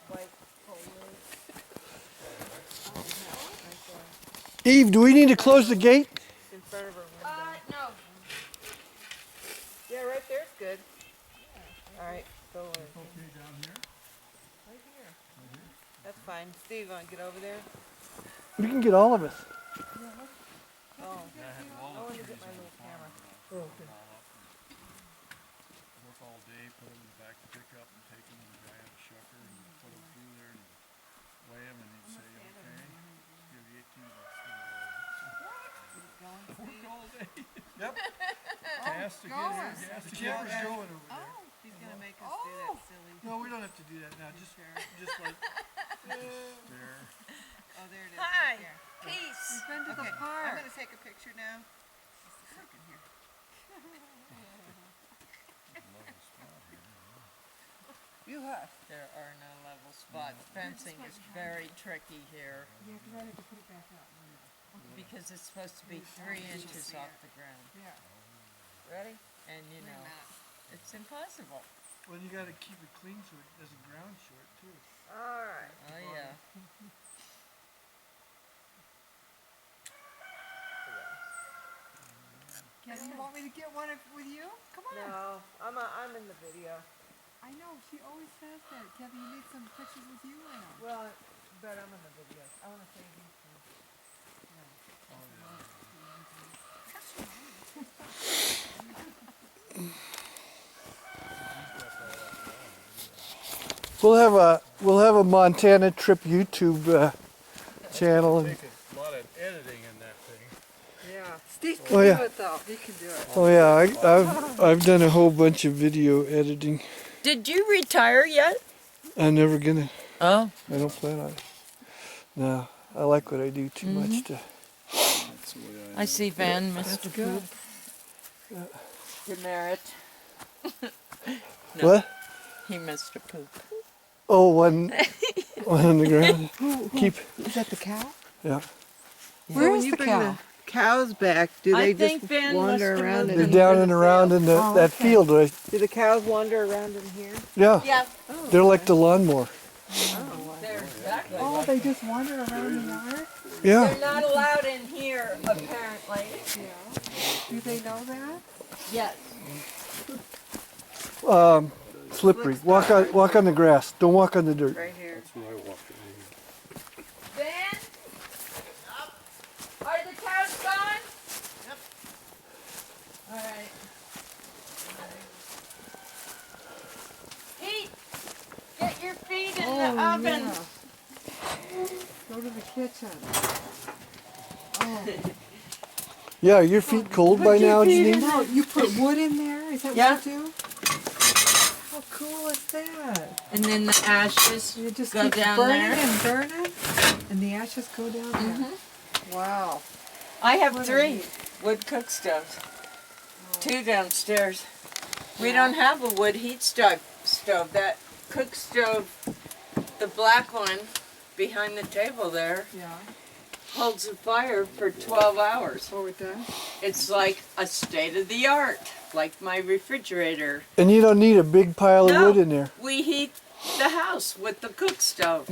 white pole roof Eve, do we need to close the gate? in front of her window. No, solar. Okay, down here? Right here. That's fine. Steve, want to get over there? You can get all of us. Oh, Yeah, I had I walnut want to get trees my on the little farm. camera. And I'll put them all up and work all day, put them in the back of the pickup and take them, and the guy had a shucker and put them through there and weigh them and he'd say, okay, give you $18 for the work all day. Yep. Gas to get here, going. gas to The get camper's back. going over there. Oh, He's going to make us do that silly. No, we don't have to do that now. Just like. There. Oh, there it is. Hi. Right there. Peace. we've been to Okay, the I'm park. going to take a picture now. Just a second here. You have. There are no level spots. Fencing is very tricky here Yeah, because I had to put it back up. because it's supposed to be 3 inches off the ground. Yeah. Ready? And you know, it's impossible. Well, you got to keep it clean so it doesn't ground short too. All right. Oh yeah. Kevin, you want me to get one with you? Come on. No, I'm in the video. I know, she always says that. Kevin, you need some pictures with you in them. Well, but I'm in the video. I want to say these things. We'll have a Montana trip YouTube channel. And, Take a lot of editing in that thing. Yeah. Steve Oh, can do yeah. it though. He can do it. oh yeah, I've done a whole bunch of video editing. Did you retire yet? I'm never gonna. Oh. I don't plan on it. No, I like what I do too much to. That's the way I see Van missed a good. poop. Demerit. What? He missed a poop. Oh, one on the ground. Keep. Is that the cow? Yeah. Where when is you the bring cow? Cows back, do I they think just Van wander must have around moved in They're into down the and around in the, Oh, that okay. field, right? Do the cows wander around in here? Yeah. Yeah, They're like the lawnmower. they're exactly. Oh, like- they just wander around the yard? Yeah. They're not allowed in here, apparently. Yeah. Do they know that? Yes. Slippery. Walk on the grass. Don't walk on the dirt. Right here. That's where I walk. Van? Are the cows gone? Yep. All right. Pete, get your feet in the oven. Yeah. Go to the kitchen. Oh. Yeah, are your feet cold by now, Janine? No, you put wood in there? Is that Yeah. what you do? How cool is that? And then the ashes You just go keep down burning there. and burning, and the ashes go down there. Wow. I have What a 3 neat- wood cook stoves. 2 downstairs. We don't have a wood heat stove. That cook stove, the black one behind the table there, Yeah. holds a fire for 12 hours. Oh, it does? It's like a state of the art, like my refrigerator. And you don't need a big pile of No. wood in there. We heat the house with the cook stove.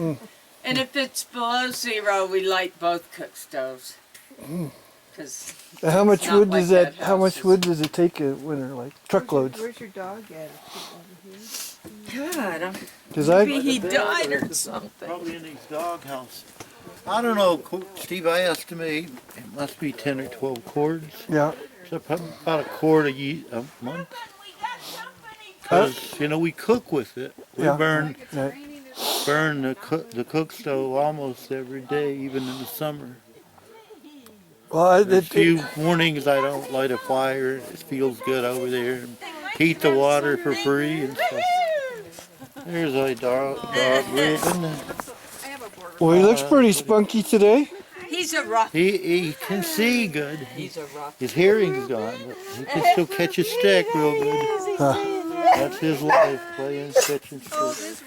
And if it's below 0, we light both cook stoves. Because How much not wood like does that? that How much house wood does it take a winter? Like truckloads? Where's your dog at? Is he over here? God, Because I. maybe he died or something. Probably in his doghouse. I don't know, Steve, I estimate it must be 10 or 12 cords. Yeah. So about a cord a month. Because, you know, we cook with it. We Yeah. burn Right. the cook stove almost every day, even in the summer. Well, There's few mornings I don't light a fire. It feels good over there. And heat the water for free and stuff. There's a dog Reuben. well, he looks pretty spunky today. He's a rough. He can see good. He's a rough. His hearing's gone, but he can still catch a stick real good. That's his life, playing, catching sticks.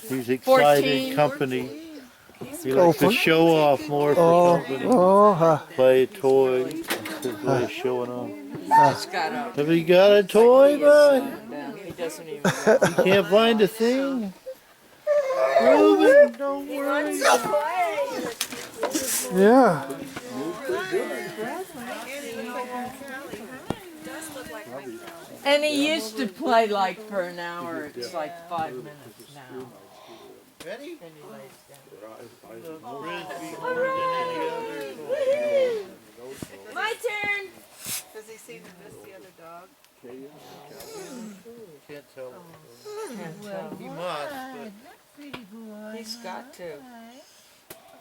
He's excited 14. company. He likes to show off more for company. Oh, huh. Play toys. That's his way of showing off. He's got a. Have you got a toy, bud? He doesn't even. You can't find a thing? Reuben, don't worry. Yeah. And he used to play like for an hour. It's like 5 minutes now. Ready? Then he lays down. Frisbee more than any other. My turn. Does he seem to miss the other dog? Can't tell. Can't tell. He must, He's got to.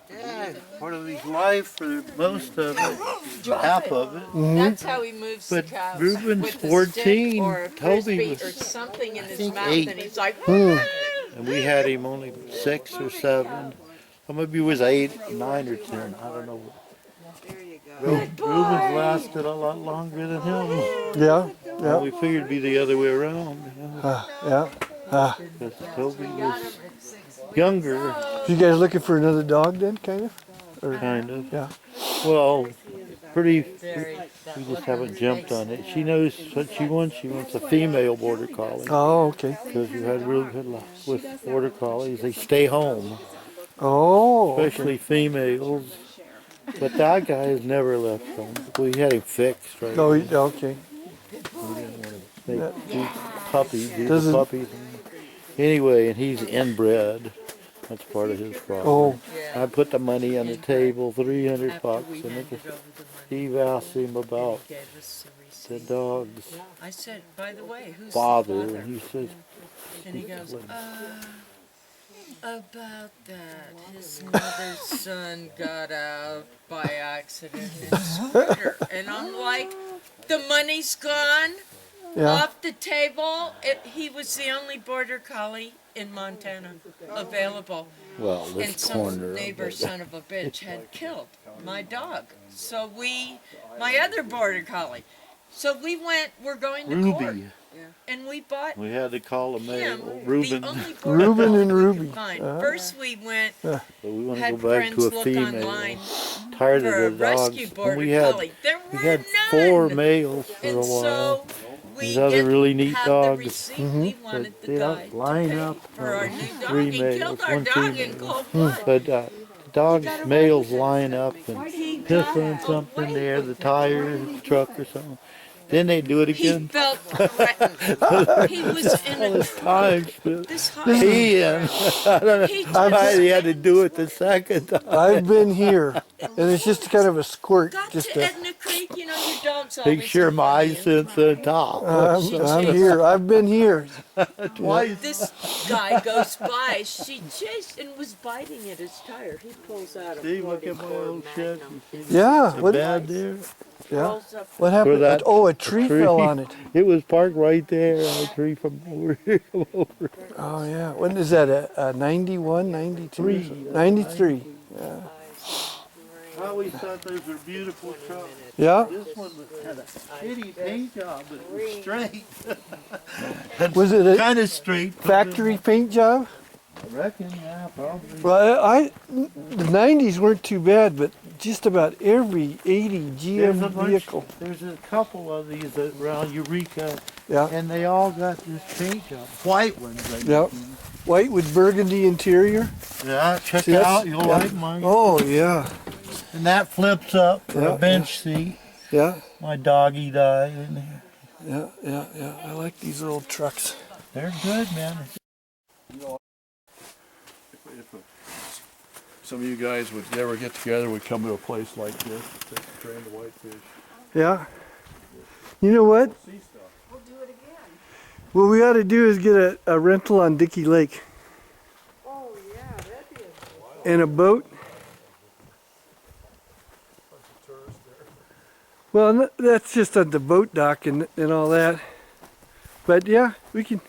but part of his life for most of it, half of it. That's how he moves But the cows. Ruben's with a 14, stick or a Toby frisbee was, or something in his think, mouth, 8. and he's like, And we had him only 6 or 7. Or maybe he was 8, 9 or 10. I don't know. There you go. Ruben's lasted a lot longer than him. Yeah, And yeah, we figured it'd be the other way around. You know? yeah. Because Toby was younger, You guys looking for another dog then, kind of? Or, kind of. yeah. Well, pretty. very. We just haven't jumped on it. She knows what she wants. She wants a female border collie. Oh, okay. Because you had real good luck with border collies. They stay home, Oh, especially females. But that guy has never left home. We had him fixed, right? oh, okay. We didn't want to make these puppies. These Doesn't- are puppies. Anyway, and he's inbred. That's part of his problem. Oh, I put the money on the table, $300, and Steve asked him about the dog's I said, by the way, who's father, the and he says, And he goes, about that. His mother's son got out by accident in scooter. And I'm like, the money's gone yeah. off the table. He was the only border collie in Montana available. well, And this some corner neighbor of it. son of a bitch had killed my dog. So my other border collie. So we're going to court. Ruby. And we bought We had to call a him, mail, Reuben. the only border Reuben collie and we Ruby. could find. Uh-huh. First we went, But we want to had go back friends to a look female. online Tired for a of the rescue dogs. border And we had collie. There we were had none. 4 males for And a while. so we These other didn't really neat have dogs. the receipt. We wanted But the they guy line to pay up, for our new dog. 3 He males, killed our 1 dog in female. cold blood. But dogs, males line up and He piss got on something away there, the with it. tire, the truck or something. Then they do it He again. felt threatened. He was in a Times, but this high. he and I don't He know why just he had to do it the second time. I've been here, and it's just kind of a squirt. got Just to a, Edna Creek, you know, your dog's always Make sure in my front of you. eyes sense on top. I'm here. I've been here. Twice. This guy goes by, she chased and was biting at his tire. He pulls out a See, look at my 44 old shed. Magnum. Yeah. The What? bed there. Yeah. Rolls up What happened? that Oh, a tree fell on it. It was parked right there, and a tree from over here come over. Oh yeah. When is that? A 91, 92? 93. 93. I always thought those were beautiful trucks. Yeah. This one had a shitty paint job, but it was straight. Was it a Kind of straight. but factory paint job? I reckon, yeah, probably. Well, the 90s weren't too bad, but just about every 80 GM vehicle. There's a couple of these around Eureka, Yeah. and they all got this paint job. White ones, I Yep. mean. White with burgundy interior. Yeah, check See, it that's- out. You'll yeah. like mine. Oh yeah. And that flips up for Yeah, a bench seat. Yeah. My doggy died in there. Yeah. I like these old trucks. They're good, man. If some of you guys would ever get together, would come to a place like this to train the whitefish. Yeah. You know what? See stuff. We'll do it again. What we ought to do is get a rental on Dickey Lake Oh, yeah, that'd be a and a boat. Well, that's just on the boat dock and all that. But yeah, we can.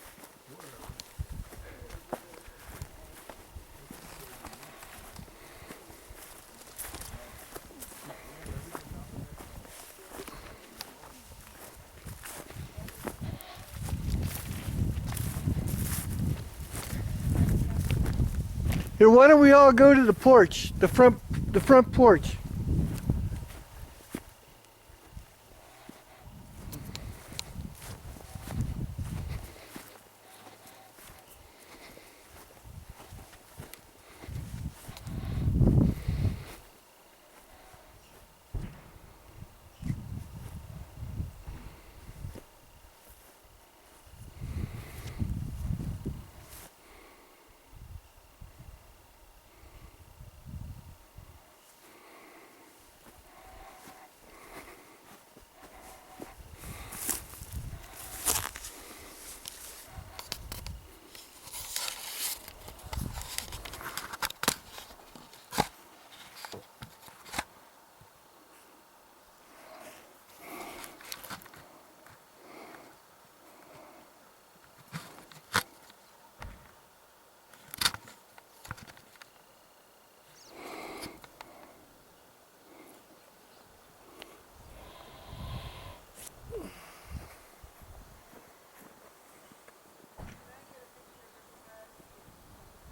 Here, why don't we all go to the porch, the front porch?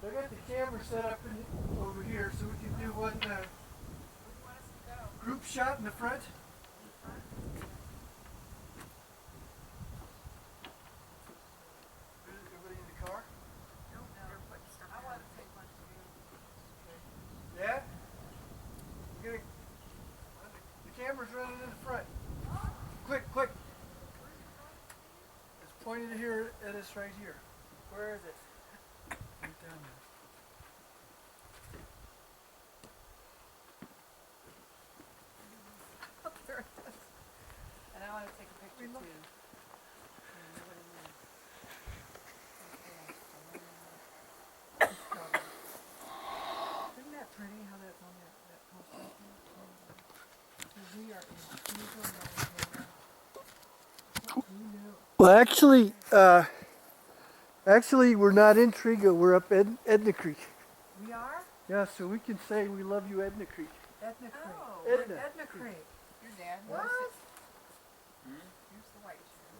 I got the camera set up over here so we can do one group shot in the front. Everybody in the car? I want to take one too. Yeah? We're gonna, the camera's running in the front. Quick, quick. It's pointed here at us right here. Where is it? Right down there. There it is. And I want to take a picture too. Isn't that pretty how that's on that poster? We are in Well, actually, we're not in Trego. We're up Edna Creek. We are? Yeah, so we can say we love you, Edna Creek. Edna Creek. Oh, We're Edna. Edna Creek. Your dad. What? Here's the white shirt.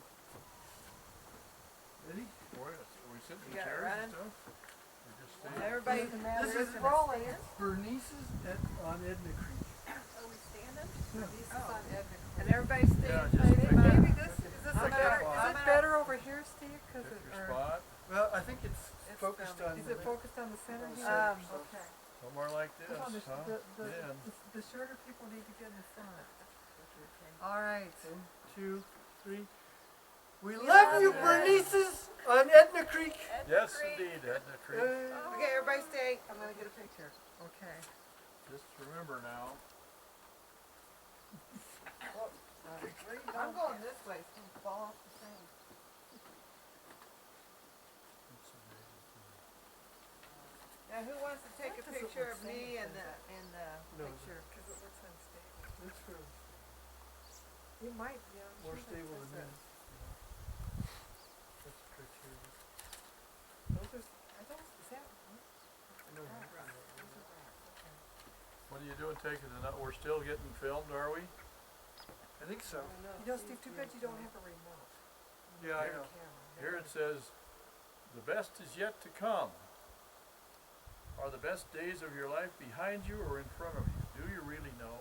Ready? We sitting You in got it chairs running? and stuff? Or just standing? Everybody, This this is is rolling. Bernice's on Edna Creek. Are we standing? Yeah. This is on Edna Creek. And everybody's Yeah, staying. just pick Maybe your- this, is this Pick a better, your is spot. it better over here, Steve? Cause Pick it, your or spot, Well, I think it's focused filming. on Is the it focused on the center on the here? center, so- Okay. somewhere like this, Come on, huh? Yeah. the shorter people need to get in the front. All right. 1, 2, 3. We love you, Bernice's on Edna Creek. Yes, indeed, Edna Creek. Okay, everybody stay. I'm gonna get a picture. Okay. Just remember now, I'm going this way. It's gonna fall off the thing. Now, who wants to take a picture of me and the No. picture? Because it looks unstable. It's for You might, yeah. more sure stable that's than it. this. That's the criteria. Those are, I don't, is that? No, Those are rocks, okay. what are you doing taking the nut? We're still getting filmed, are we? I think so. You know, Steve, too bad you don't have a remote. Yeah, I know. Here it says, the best is yet to come. Are the best days of your life behind you or in front of you? Do you really know?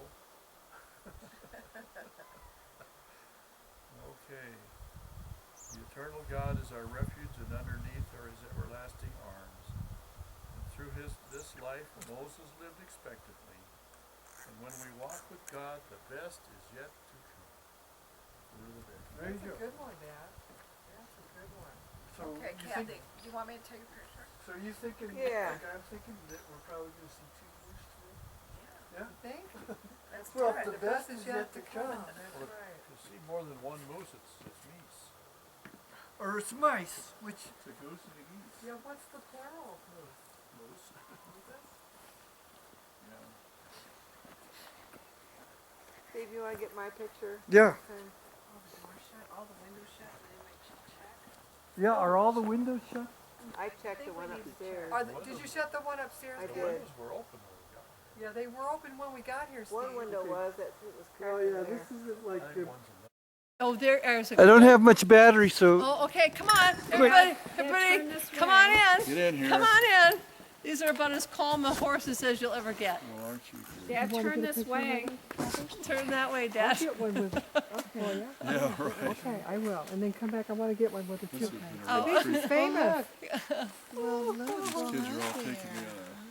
Okay. The eternal God is our refuge, and underneath are his everlasting arms. And through this life Moses lived expectantly. And when we walk with God, the best is yet to come. We're the best. There you That's a go. good one, Dad. That's a good one. So Okay, you Kathy, think, you want me to take a picture? so you thinking, Yeah. like I'm thinking that we're probably gonna see 2 moose today? Yeah? You think? That's Well, right. the best is yet to come. That's Well, right. if you see more than one moose, it's meese. Or it's mice, which It's a goose and a geese. Yeah, what's the plural of moose? Moose. Yeah. Steve, you wanna get my picture? yeah, All the doors shut, all the windows shut, and then make check. yeah. Are all the windows shut? I checked the one upstairs. Did you shut the one upstairs? I The did. windows were open when we got here. Yeah, they were open when we got here, Steve. One window was, it was Oh cracked yeah, there. this isn't like. I think one's a Oh, there's I don't have much battery, so Oh, okay, come on, everybody, come on in. Get in here. Come on in. These are about as calm a horses as you'll ever get. Well, aren't you? Dad, turn this way. Turn that way, Dad. Get one with, okay, Yeah, right. okay, I will, and then come back, I wanna get one with the This two. has been Oh. a rough This is famous. These kids are all taking me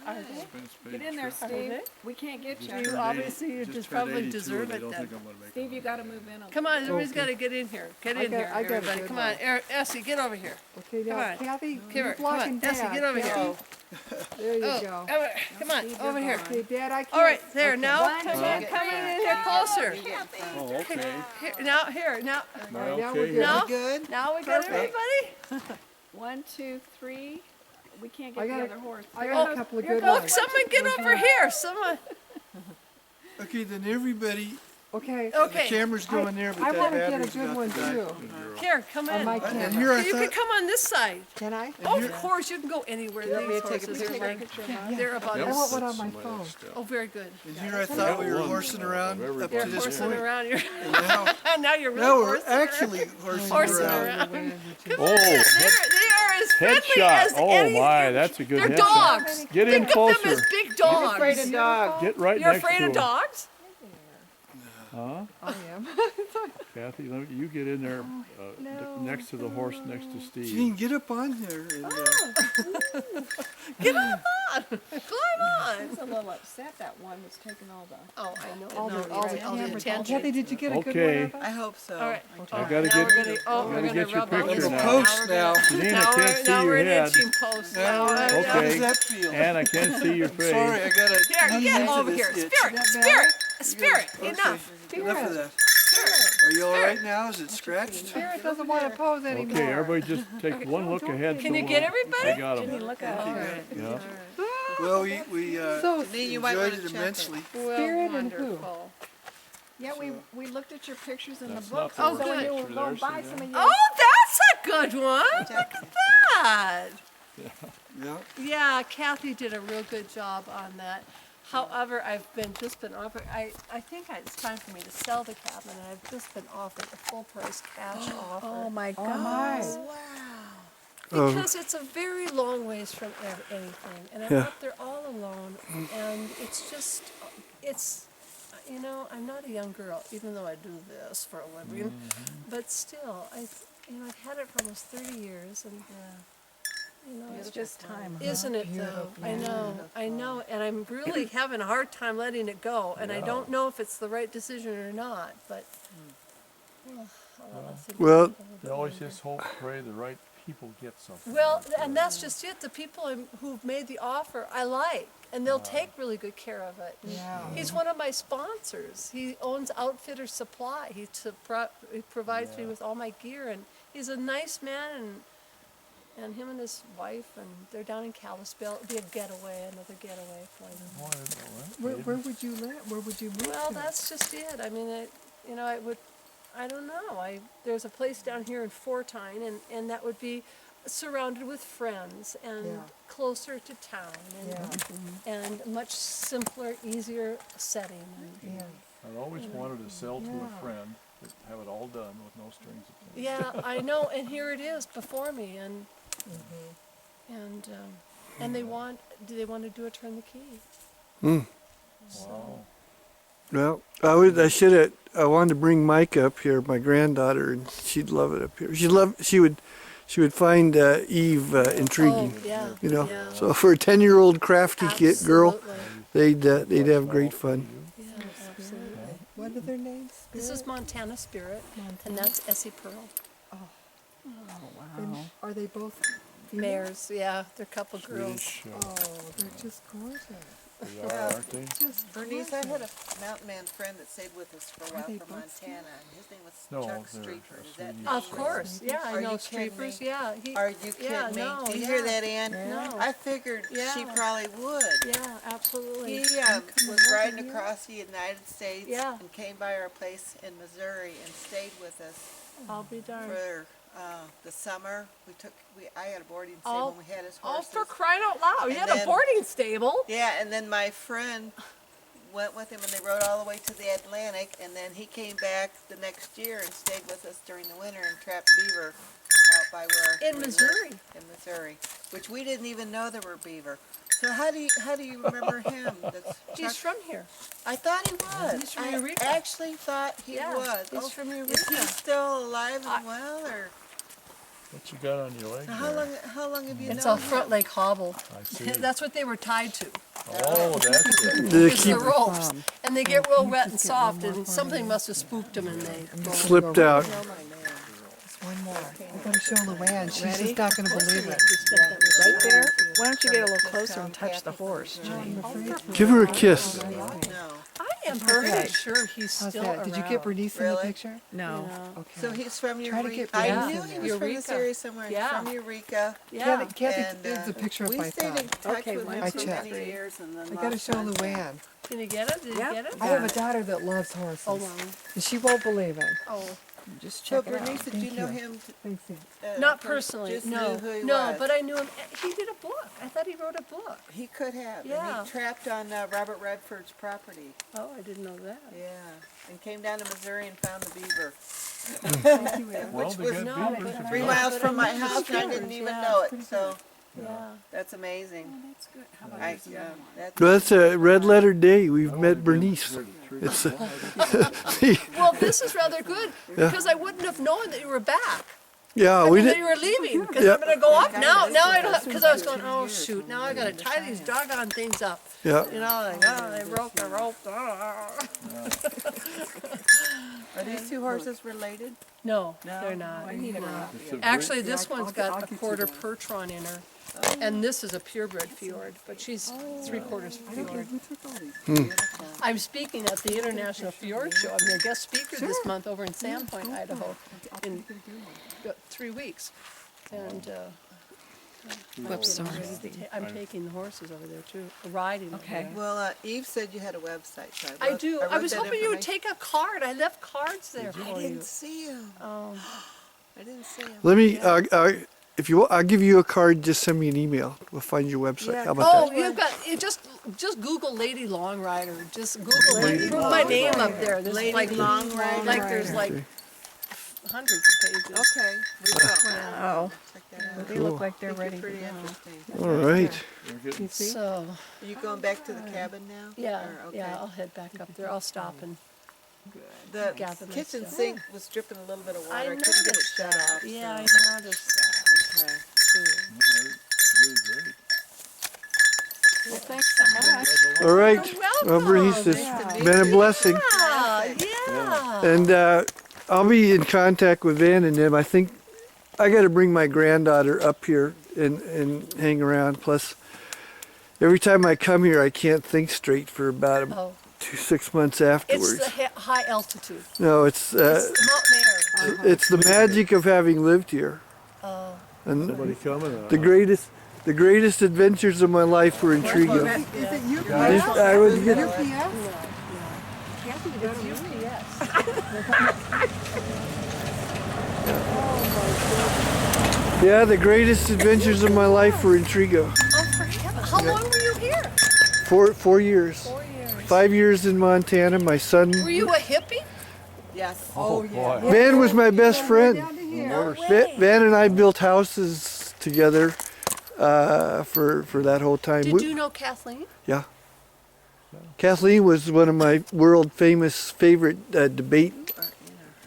on a expense paid Get in there, trip. Steve. We can't get Just you. turned obviously 80 you just just turned probably 82 deserve and it they don't then. think I'm gonna make Steve, it. you gotta move in a Come on, everybody's Okay. gotta get in here. Get I in got- here, I got a everybody. good Come on, one. Essie, get over here. Okay, Come now on. Kathy, Come you're here, come blocking on. Dad. Essie, get over here. Kathy. There you Oh, go. come on, Steve, over you're here. gone. Okay, Dad, I can't. All right, there, okay. now, One, come two, in, come in here closer. Oh, okay. Here, now, here, now, Am I All right, now okay we're here? now, Good? now we got Perfect. everybody. 1, 2, 3. We can't I get got the a- other horse. I got a couple of good Oh, ones. someone get over here, someone. okay, then everybody. Okay, The Okay, camera's going there, but I that wanna get a battery's good got one to die. too, here, come on in. my And camera. here I You can thought. come on this side. Can I? Oh, of course, you can go anywhere. You want me These to take a horses are picture? like, they're about I Yep. as, want one on my Somebody phone. else down. oh, very good. And here I thought we were one horsing around of up You're to this horsing point. around, you're, And now, now you're now really we're horsing around. actually horsing Horsing around. around. Land, which is- Oh, They are as friendly as Headshot. Oh any. my, that's a good They're headshot. dogs. Get in Think of them as closer. big I'm dogs. afraid of dogs. Get right You're next afraid to of him. dogs? Huh? I am. Kathy, you get in there next to the horse next to Steve. Gene, get up on there. And, Get up on. Climb on. He's a little upset that one was taking all the. Oh, I know. All the, all the all the cameras. attention. Kathy, did you get a good Okay. one of I us? hope so. All right. I Now gotta get, we're gonna, gotta we're gonna get your rub on picture this. now. post now. Gene, I can't see Now your we're head. itching post. Now, How Okay. does that feel? And I can't see your face. Sorry, I gotta. Here, get into over this here. itch. Spirit, spirit, spirit. Okay, Enough. enough of that. Spirit. Are you all right now? Is it scratched? Spirit doesn't want to pose anymore. Okay, everybody just take one look ahead. Can so you get I everybody? got him. Look at all right. Yeah. Well, we So, Janine, you might enjoyed want it to check immensely. Well, Spirit and who? wonderful. Yeah, we looked at your pictures in That's the not book. the Oh, so when good. you were Picture going there, by see some of there? your. Oh, that's a good one. Look at that. Yeah. Yeah, Kathy did a real good job on that. However, I've just been offered, I think it's time for me to sell the cabin, and I've just been offered a full price cash offer. Oh my oh God. my. Oh. Because it's a very long ways from anything, and I'm Yeah. up there all alone, and it's just, you know, I'm not a young girl, even though I do this for a living, but still, I've had it for almost 30 years, and, you know, It's just time. isn't it though? I know, and I'm really having a hard time letting it go, and I don't know if it's the right decision or not, but, well, I'll think Well, about it a little bit You always longer. just hope, pray the right people get something. Well, and that's just it. The people who've made the offer, I like, and they'll take really good care of it. Yeah. He's one of my sponsors. He owns Outfitter Supply. He provides me with all my gear, and he's a nice man. And him and his wife, and they're down in Kalispell. It'll be a getaway, another getaway for them. Oh, I didn't know that. Where would you live? Where would you move Well, to? that's just it. I mean, I don't know. There's a place down here in Fortine, and that would be surrounded with friends and Yeah. closer to town, and a much simpler, easier setting. And, Yeah. I'd always wanted to sell to a friend, but have it all done with no strings attached. yeah, I know. And here it is before me, and and they want to do a turn the key. Wow. well, I wanted to bring Mike up here, my granddaughter, and she'd love it up here. She would find Eve intriguing. Oh, yeah. You know, Yeah. so for a 10-year-old crafty kid girl, Absolutely. they'd have great fun. Yeah, absolutely. What are their names? This is Montana Spirit, and that's Essie Pearl. And are they both female? Mares, yeah, they're a couple girls. Swedish, Oh, they're just gorgeous. they are, aren't they? Just Bernice, I gorgeous. had a mountain man friend that stayed with us for a while they from both Montana, and his name was No, Chuck they're Streeter. Is that? Swedish. Of course, yeah, I Are know you kidding Streepers, me? yeah. Are you kidding Yeah, me? no, Do you yeah. hear that, Ann? No. I figured she Yeah. probably would. Yeah, absolutely. He was riding across the United States Yeah. and came by our place in Missouri and stayed with us I'll be darned. for the summer. I had a boarding stable and we had his Oh, horses. for crying out loud, you And had a then- boarding stable? Yeah, and then my friend went with him and they rode all the way to the Atlantic, and then he came back the next year and stayed with us during the winter and trapped beaver out by where In we Missouri? lived, in Missouri, which we didn't even know there were beaver. So how do you remember him? That's He's Chuck- from here. I thought he was. He's from I Eureka. actually thought he Yeah, was. he's from Is Eureka. he still alive and well, or What you got on your leg how there? long? How long have you It's known a front him? leg hobble. I see. That's what they were tied to. Oh, that's it. They It's keep the ropes, and they get real wet and soft, and something must have spooked them, and they. slipped out. Just one more. I gotta show Luann. She's just not gonna believe it. Right there. Why don't you get a little closer and touch the horse, Jenny? Give her a kiss. No. I am pretty sure he's How's still that? around. Did you get Bernice in the Really? picture? No. Okay. So he's from Try to Eureka. get I Bernice knew in he there. was from Eureka. this area somewhere. Yeah. From Eureka. Yeah. Kathy And, is a picture of we my stayed in thumb. touch with him I for checked. many years, and then I gotta lost show contact. Can you get it? Did you get it? I have a daughter that loves horses. Hold on. And she won't believe it. Oh, Just So check it out. Bernice, did you know him? Thanks, Aunt. Not personally, Just no. knew who he No, was. but I knew him. He did a book. I thought he wrote a book. He could have. Yeah. And he trapped on Robert Redford's property. Oh, I didn't know that. Yeah. And came down to Missouri and found the beaver. Well, Which they was got No, beavers but- in 3 there. miles but from my I knew house, and I the didn't even beavers, know it. So Yeah. that's amazing. That's good. How about I, that's Well, that's a red letter day. We've met Bernice. It's Well, this is rather good because I wouldn't have known that you were back. yeah, I we mean, that did. you were leaving because Yeah. I'm gonna go up now. Now I don't because I was going. Oh shoot! Now I gotta tie these doggone things up. Yeah, You know, like they broke the rope. Are these two horses related? No, they're not. No. Actually, this one's got a quarter percheron in her, and this is a purebred fjord, but she's 3/4 fjord. I'm speaking at the International Fjord Show. I'm a guest speaker this month over in Sandpoint, Idaho, in 3 weeks, and Whoops, sorry. I'm taking the horses over there too, riding. over Okay. there. Well, Eve said you had a website. So I wrote- do. I wrote was that hoping you would information. take a card. I left cards there I for you. didn't see him. Oh. I didn't see him. let me. If you, I'll give you a card. Just send me an email. We'll find your website. Yeah. How about Oh, that? you've got you just Google Lady Long Rider. Just Google put my name up there. There's Lady like Long Rider. like there's like hundreds of pages. Okay, we will. Wow. Check that out. They look like they're Think ready you're to pretty go. interesting. All right. You see? So Are you going back to the cabin now? yeah, Or- okay. yeah, I'll head back up there. I'll stop and The gather my kitchen stuff. sink was dripping a little bit of water. I I couldn't get it noticed shut that. off. Yeah, I so- noticed that Okay. too. Really great. Well, thanks so much. All right. You're Well, Bernice, welcome. it's been a blessing. Yeah. And I'll be in contact with Van and them. I think I got to bring my granddaughter up here and hang around. Plus, every time I come here, I can't think straight for about Oh, 6 months afterwards. it's the high altitude. No, it's It's the mountain air. it's the magic of having lived here. Oh. And Somebody coming. the greatest adventures of my life were in Trego. Is it you? I was getting, UPS? It's UPS. yeah, the greatest adventures of my life were in Trego. Oh, for heaven. How long were you here? 4 years. 4 years. 5 years in Montana. My son Were you a hippie? Yes. Oh, yeah. Van was my best friend. Down to here. No way. Van and I built houses together for that whole time. Did you know Kathleen? Yeah. Kathleen was one of my world famous favorite debate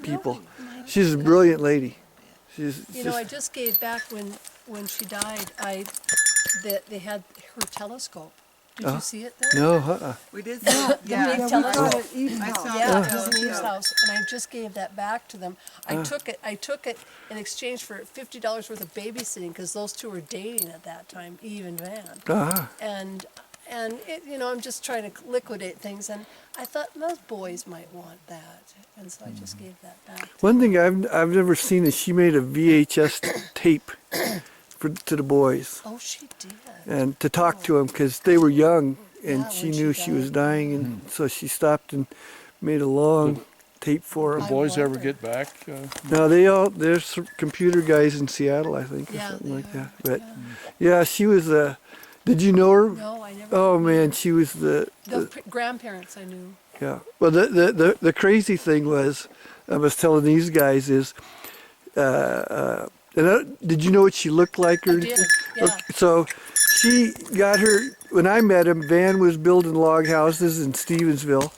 people. She's a brilliant lady. She's You know, I just, just gave back when she died. They had her telescope. Did you see it there? no, We did see it. big Yeah. Yeah, we telescope. saw it at Eve's I house. saw Yeah, that. it was in Eve's house, and I just gave that back to them. I took it in exchange for $50 worth of babysitting because those two were dating at that time, Eve and Van. And it, you know, I'm just trying to liquidate things, and I thought those boys might want that, and so I just gave that back. one thing I've never seen is she made a VHS tape to the boys Oh, she did. and to talk to them because they were young and Yeah, she when she knew she was died. dying, and so she stopped and made a long tape for them. I Boys ever wonder. get back? No, there's some computer guys in Seattle, I think, or Yeah, something they like are. that. But yeah, she was did you know her? No, I never. Oh man, she was the Grandparents I knew. yeah. Well, the crazy thing was, I was telling these guys is, did you know what she looked like? Or I did, yeah. Okay, so she got her when I met him. Van was building log houses in Stevensville,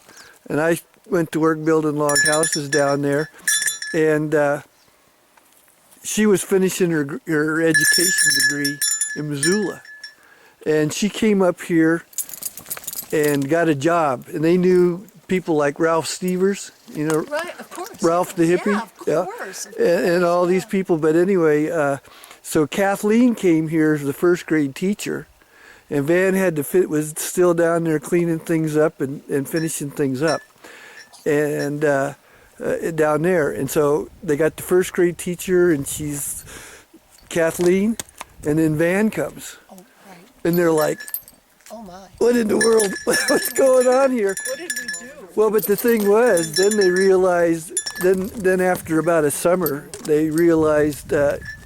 and I went to work building log houses down there, and she was finishing her education degree in Missoula. And she came up here and got a job. And they knew people like Ralph Stevers, you know, Right, of course. Ralph the hippie. Yeah, of course. And all these people. But anyway, so Kathleen came here as the first grade teacher. And Van was still down there cleaning things up and finishing things up. And down there. And so they got the first grade teacher, and she's Kathleen. And then Van comes. Oh, right. And they're like, Oh, my. what in the world? What's going on here? What did we do? Well, but the thing was, then they realized then after about a summer, they realized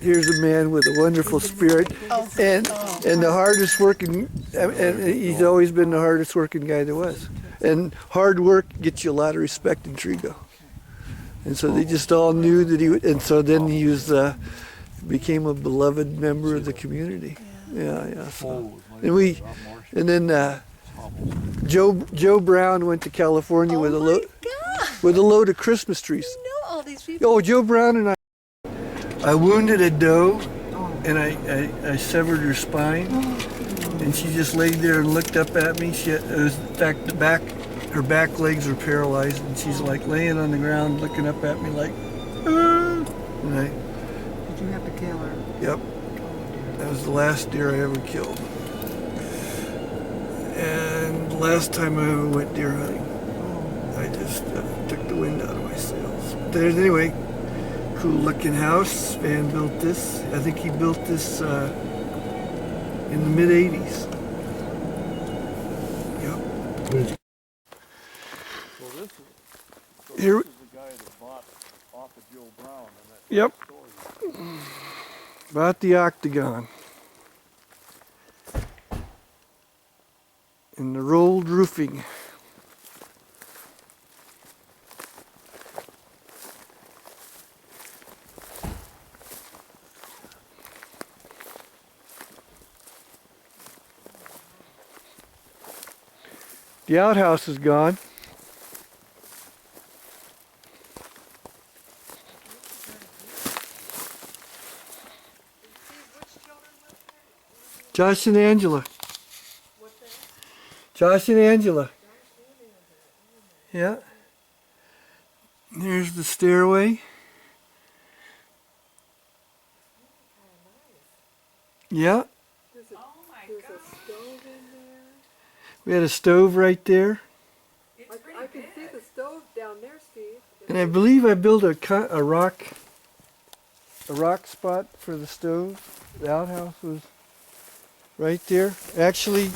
here's a man with a wonderful spirit, and the hardest working, and he's always been the hardest working guy there was. And hard work gets you a lot of respect in Trego. And so they just all knew that he would, and so then he was became a beloved member of the community. Yeah. So, and then Joe Brown went to California with a load of Christmas trees. You know all these people. Oh, Joe Brown and I wounded a doe, and I severed her spine, and she just laid there and looked up at me. It was, in fact, her back legs were paralyzed, and she's like laying on the ground looking up at me like, ah. And Did you have to kill her? Yep. That was the last deer I ever killed. And the last time I ever went deer hunting. I just took the wind out of my sails. There's, anyway, cool looking house. Van built this. I think he built this in the mid 80s. Yep. Here. This is the guy that bought off of Joe Brown in that Yep. story. Bought the Octagon. And the rolled roofing. The outhouse is gone. Josh and Angela. Josh and Angela. Yeah. There's the stairway. Yeah. We had a stove right there. I can see the stove down there, Steve. And I believe I built a rock spot for the stove. The outhouse was right there. Actually,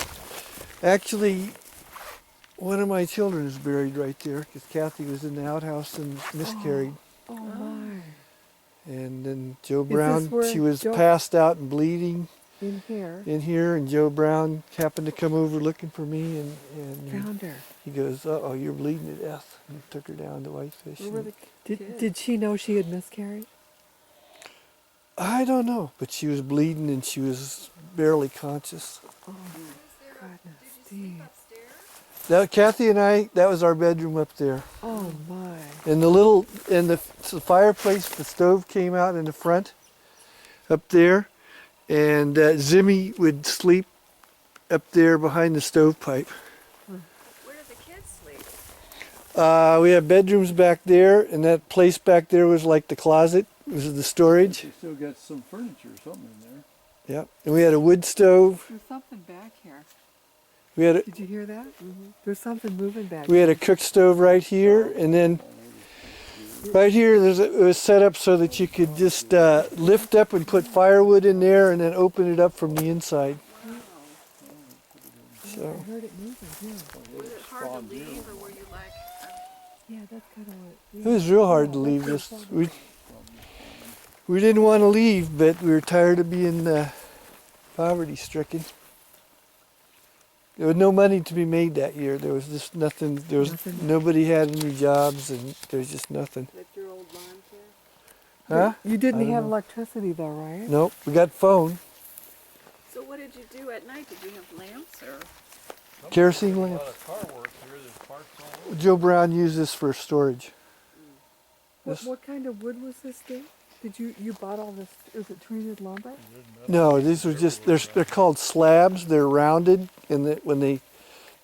one of my children is buried right there because Kathy was in the outhouse and miscarried. Oh my. And then Joe this Brown, where she was Joe- passed out and bleeding In here. and Joe Brown happened to come over looking for me, and Found her. he goes, "Uh-oh, you're bleeding to death," and took her down to Whitefish. Where were And the did she know she had miscarried? I don't know, but she was bleeding and she was barely conscious. Oh goodness, Steve. Kathy and I, that was our bedroom up there. Oh my. And the fireplace, the stove came out in the front up there. And Zimmy would sleep up there behind the stovepipe. Where do the kids sleep? We had bedrooms back there, and that place back there was like the closet. It was the storage. You still got some furniture or something in there. Yep. And we had a wood stove. There's something back here. We had Did you hear that? There's something moving back we had a cook stove right here, and then right here it was set up so that you could just lift up and put firewood in there, and then open it up from the inside. So. I heard it moving, yeah. Was it hard to leave, or were you like, Yeah, that's kind of what... It was real hard to leave. We didn't want to leave, but we were tired of being poverty stricken. There was no money to be made that year. There was just nothing. There was nobody had any jobs, and there was just nothing. That's your old lawn chair? Huh? You I didn't don't have know. electricity though, right? Nope. We got phone, so what did you do at night? Did you have lamps, or? kerosene A lot lamp. of car work here. There's parts all over. Joe Brown used this for storage. What kind of wood was this thing? Did you bought all this, is it treated lumber? No, these were just they're called slabs. They're rounded, and when they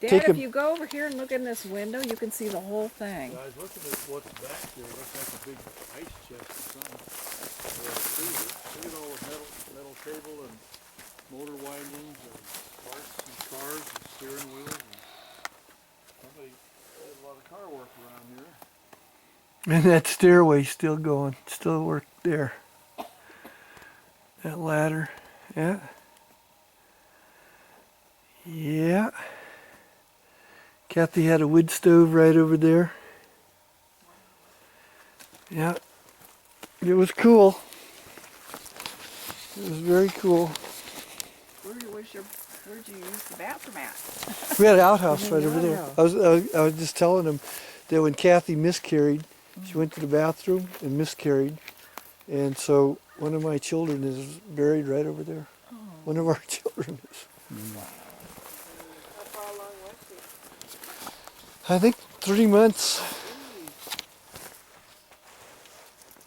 Dad, take if a you go over here and look in this window, you can see the whole thing. Guys, look at what's back there. It looks like a big ice chest or something. Or a freezer. Look at all the metal cable and motor windings and parts and cars and steering wheels. And somebody did a lot of car work around here. and that stairway's still going, still work there. That ladder, yeah. Yeah. Kathy had a wood stove right over there. Yeah. It was cool. It was very cool. Where'd you use the bathroom at? We had an outhouse We had right an over there. outhouse. I was just telling him that when Kathy miscarried, she went to the bathroom and miscarried. And so one of my children is buried right over there. One of our children is. How far along was she? I think 3 months.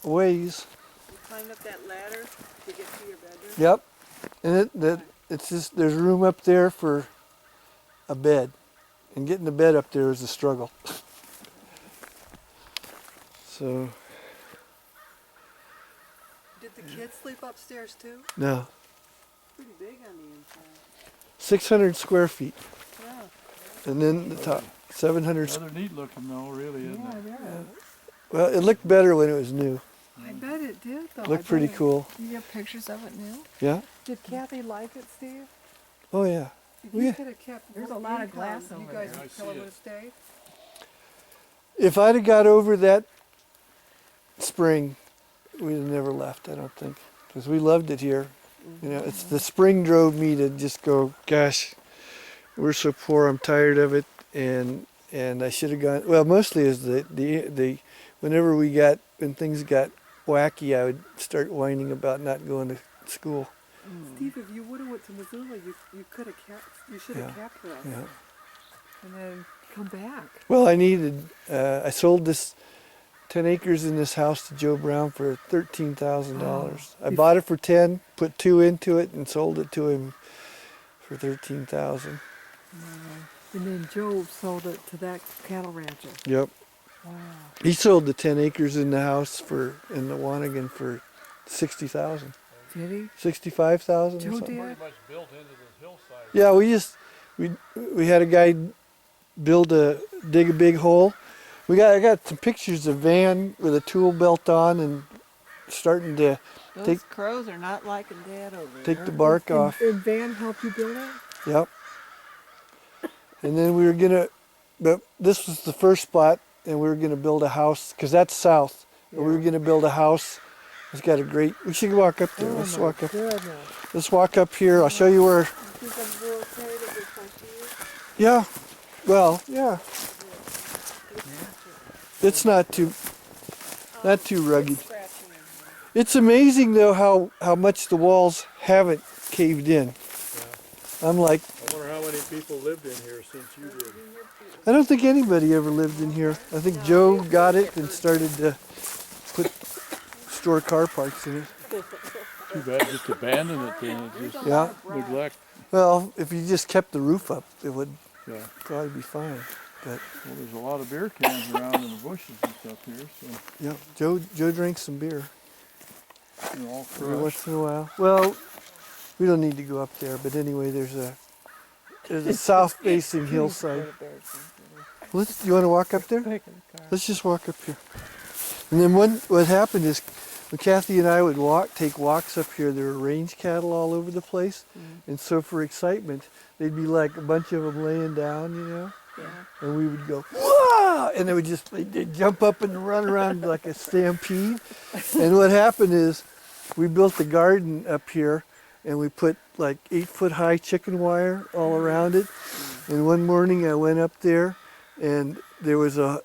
Ways. You climbed up that ladder to get to your bedroom? Yep. And it's just, there's room up there for a bed. And getting the bed up there is a struggle. So, Did the kids sleep upstairs too? no. Pretty big on the inside. 600 square feet. Yeah. And then the top, 700. Rather neat looking though, really, isn't Yeah, it? yeah. Well, it looked better when it was new. I bet it did though. Looked pretty cool. You have pictures of it now? Yeah? Did Kathy like it, Steve? Oh, yeah. If Yeah. you could have kept There's a more lot of income, glass you over guys there. I still see would it. have stayed? If I'd have got over that spring, we'd have never left, I don't think. Because we loved it here. You know, it's the spring drove me to just go, gosh, we're so poor, I'm tired of it. And I should have gone, well, mostly is the whenever when things got wacky, I would start whining about not going to school. Steve, if you would have went to Missoula, you could have kept. You should have Yeah. kept this, Yeah. and then come back. Well, I sold this 10 acres in this house to Joe Brown for $13,000. I bought it for 10, put 2 into it, and sold it to him for 13,000. And then Joe sold it to that cattle rancher. Yep. Wow. He sold the 10 acres in the house in the Wanigan for 60,000, Did he? 65,000 or Joe something. did? Pretty much built into this hillside. Yeah, we had a guy dig a big hole. I got some pictures of Van with a tool belt on and starting to Those crows are not liking Dad over there. take the bark off. And Van helped you build it? Yep. And then but this was the first spot, and we were gonna build a house, cause that's south. And we were gonna build a house. It's got we should walk up there. Let's walk up. Goodness. Let's walk up here. I'll show you where. You think I'm real okay to get my shoes? Yeah. Well, yeah. It's not too rugged. It's amazing though how much the walls haven't caved in. I'm like, I wonder how many people lived in here since you did. I don't think anybody ever lived in here. I think Joe got it and started to store car parts in it. Too bad, just abandon it then, it just Yeah. neglect. Well, if you just kept the roof up, it would Yeah. probably be fine. But Well, there's a lot of beer cans around in the bushes and stuff here, so, yeah, Joe drinks some beer all every crushed. once in a while. Well, we don't need to go up there, but anyway, there's a south-facing hillside. You want to walk up there? Let's just walk up here. And then what happened is, when Kathy and I would take walks up here, there were range cattle all over the place. And so for excitement, they'd be like a bunch of them laying down, you know? Yeah. And we would go, whoa! And they'd jump up and run around like a stampede. And what happened is, we built the garden up here, and we put like 8-foot high chicken wire all around it. And one morning I went up there, and there was a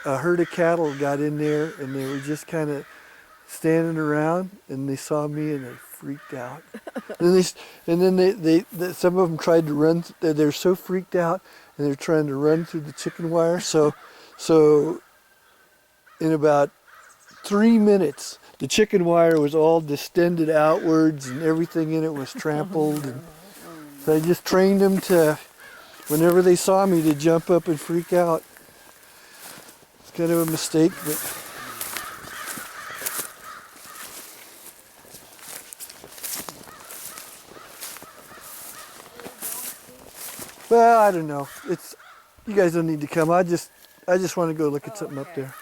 herd of cattle got in there, and they were just kind of standing around, and they saw me and they freaked out. And then some of them tried to run. They're so freaked out, and they're trying to run through the chicken wire. So in about 3 minutes, the chicken wire was all distended outwards, and everything in it was trampled. And so I just trained them to, whenever they saw me, to jump up and freak out. It's kind of a mistake, but. Well, I don't know. You guys don't need to come. I just want to go look at something up there.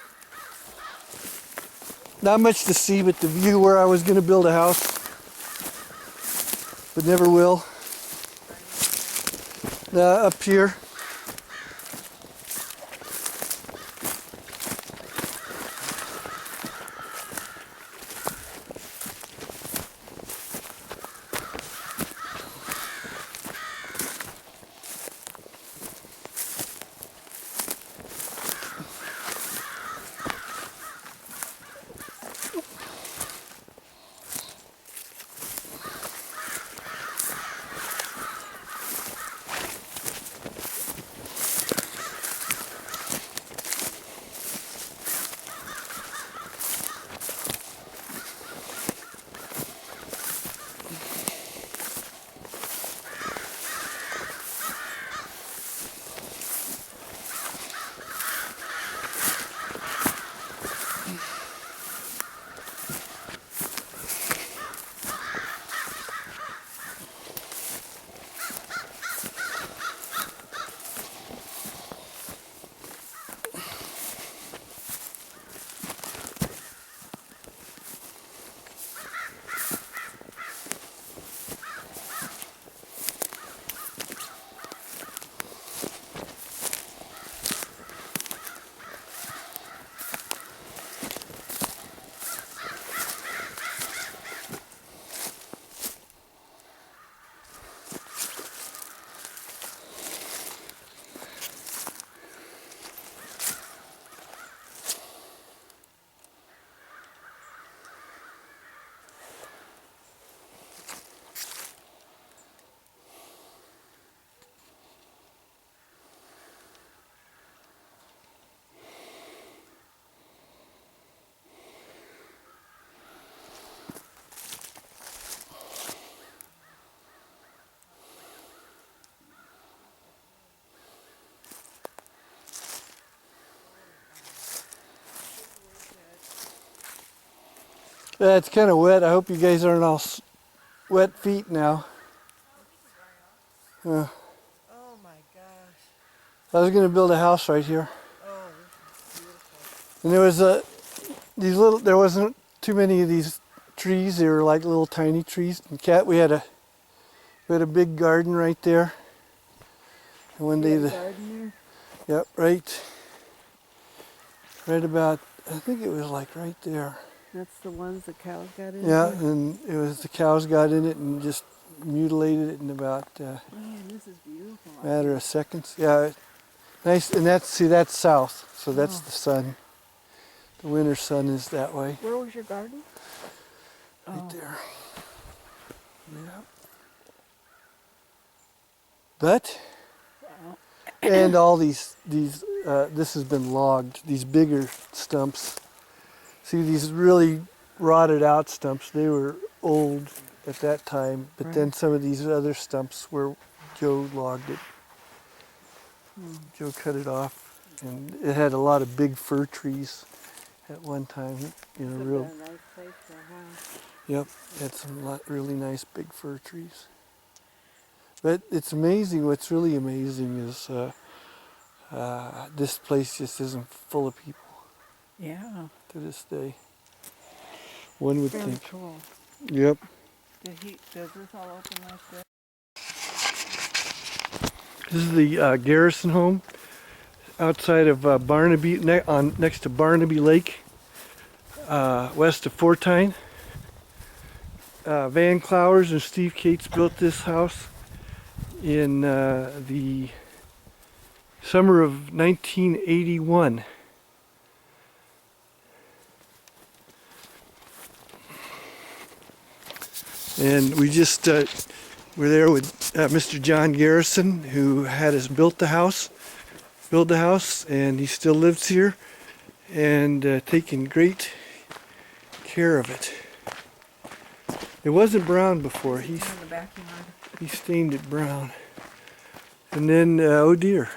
Not much to see, but the view where I was going to build a house, but never will. Up here. It's kind of wet. I hope you guys aren't all wet feet now. Oh my gosh. I was going to build a house right here. Oh, this is beautiful. And there was there wasn't too many of these trees. They were like little tiny trees. And we had a big garden right there. And one day garden yep, right about, I think it was like right there. there? That's the ones the cows got in? Yeah, and it was the cows got in it and just mutilated it in about Man, this is beautiful. a matter of seconds. Yeah, nice. And that's south, so that's the sun. The winter sun is that way. Where was your garden? Right there. Yeah. But, and all these this has been logged, these bigger stumps. See these really rotted out stumps, they were old at that time, but then some of these other stumps where Joe logged it. Joe cut it off, and it had a lot of big fir trees at one time, you know, real. A nice place for a house. Yep, had some really nice big fir trees. But it's amazing, what's really amazing is this place just isn't full of people Yeah. to this day. One would Very think. cool. Yep. Does this all open like this? This is the Garrison home outside of Barnaby, next to Barnaby Lake, west of Fortine. Van Clowers and Steve Cates built this house in the summer of 1981. And we just were there with Mr. John Garrison, who had us build the house, and he still lives here, and taking great care of it. It wasn't brown before. He stained it brown. And then, oh dear.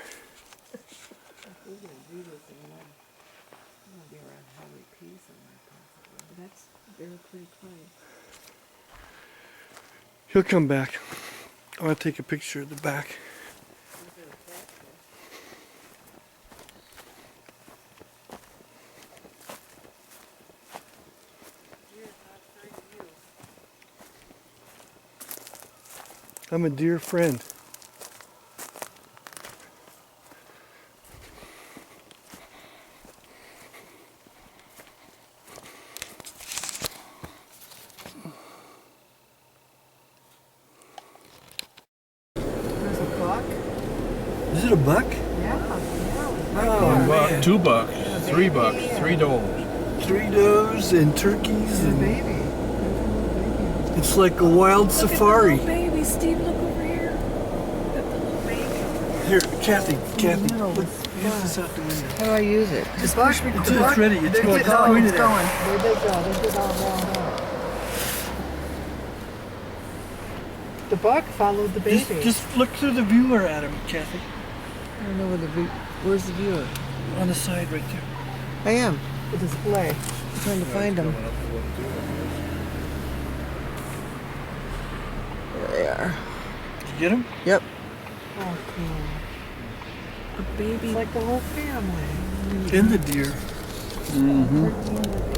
That's very pretty place. He'll come back. I want to take a picture of the back. I'm a dear friend. There's a buck. Is it a buck? Yeah. Oh, man. $2, $3, 3 dollars. 3 does and turkeys There's a and baby. it's like a wild safari. Baby, Steve, look over here. Look at the little baby. Here, Kathy, No, look, it's use this out the window. How do I use it? Just push me. It's ready. It's going. It's Point it going. at There they go. They get all wound up. The buck followed the baby. Just look through the viewer at him, Kathy. I don't know where where's the viewer? On the side right there. I am. The display. I'm trying to find him. There they are. Did you get him? Yep. Oh, cool. A baby. It's like the whole family. And the deer. Mm-hmm.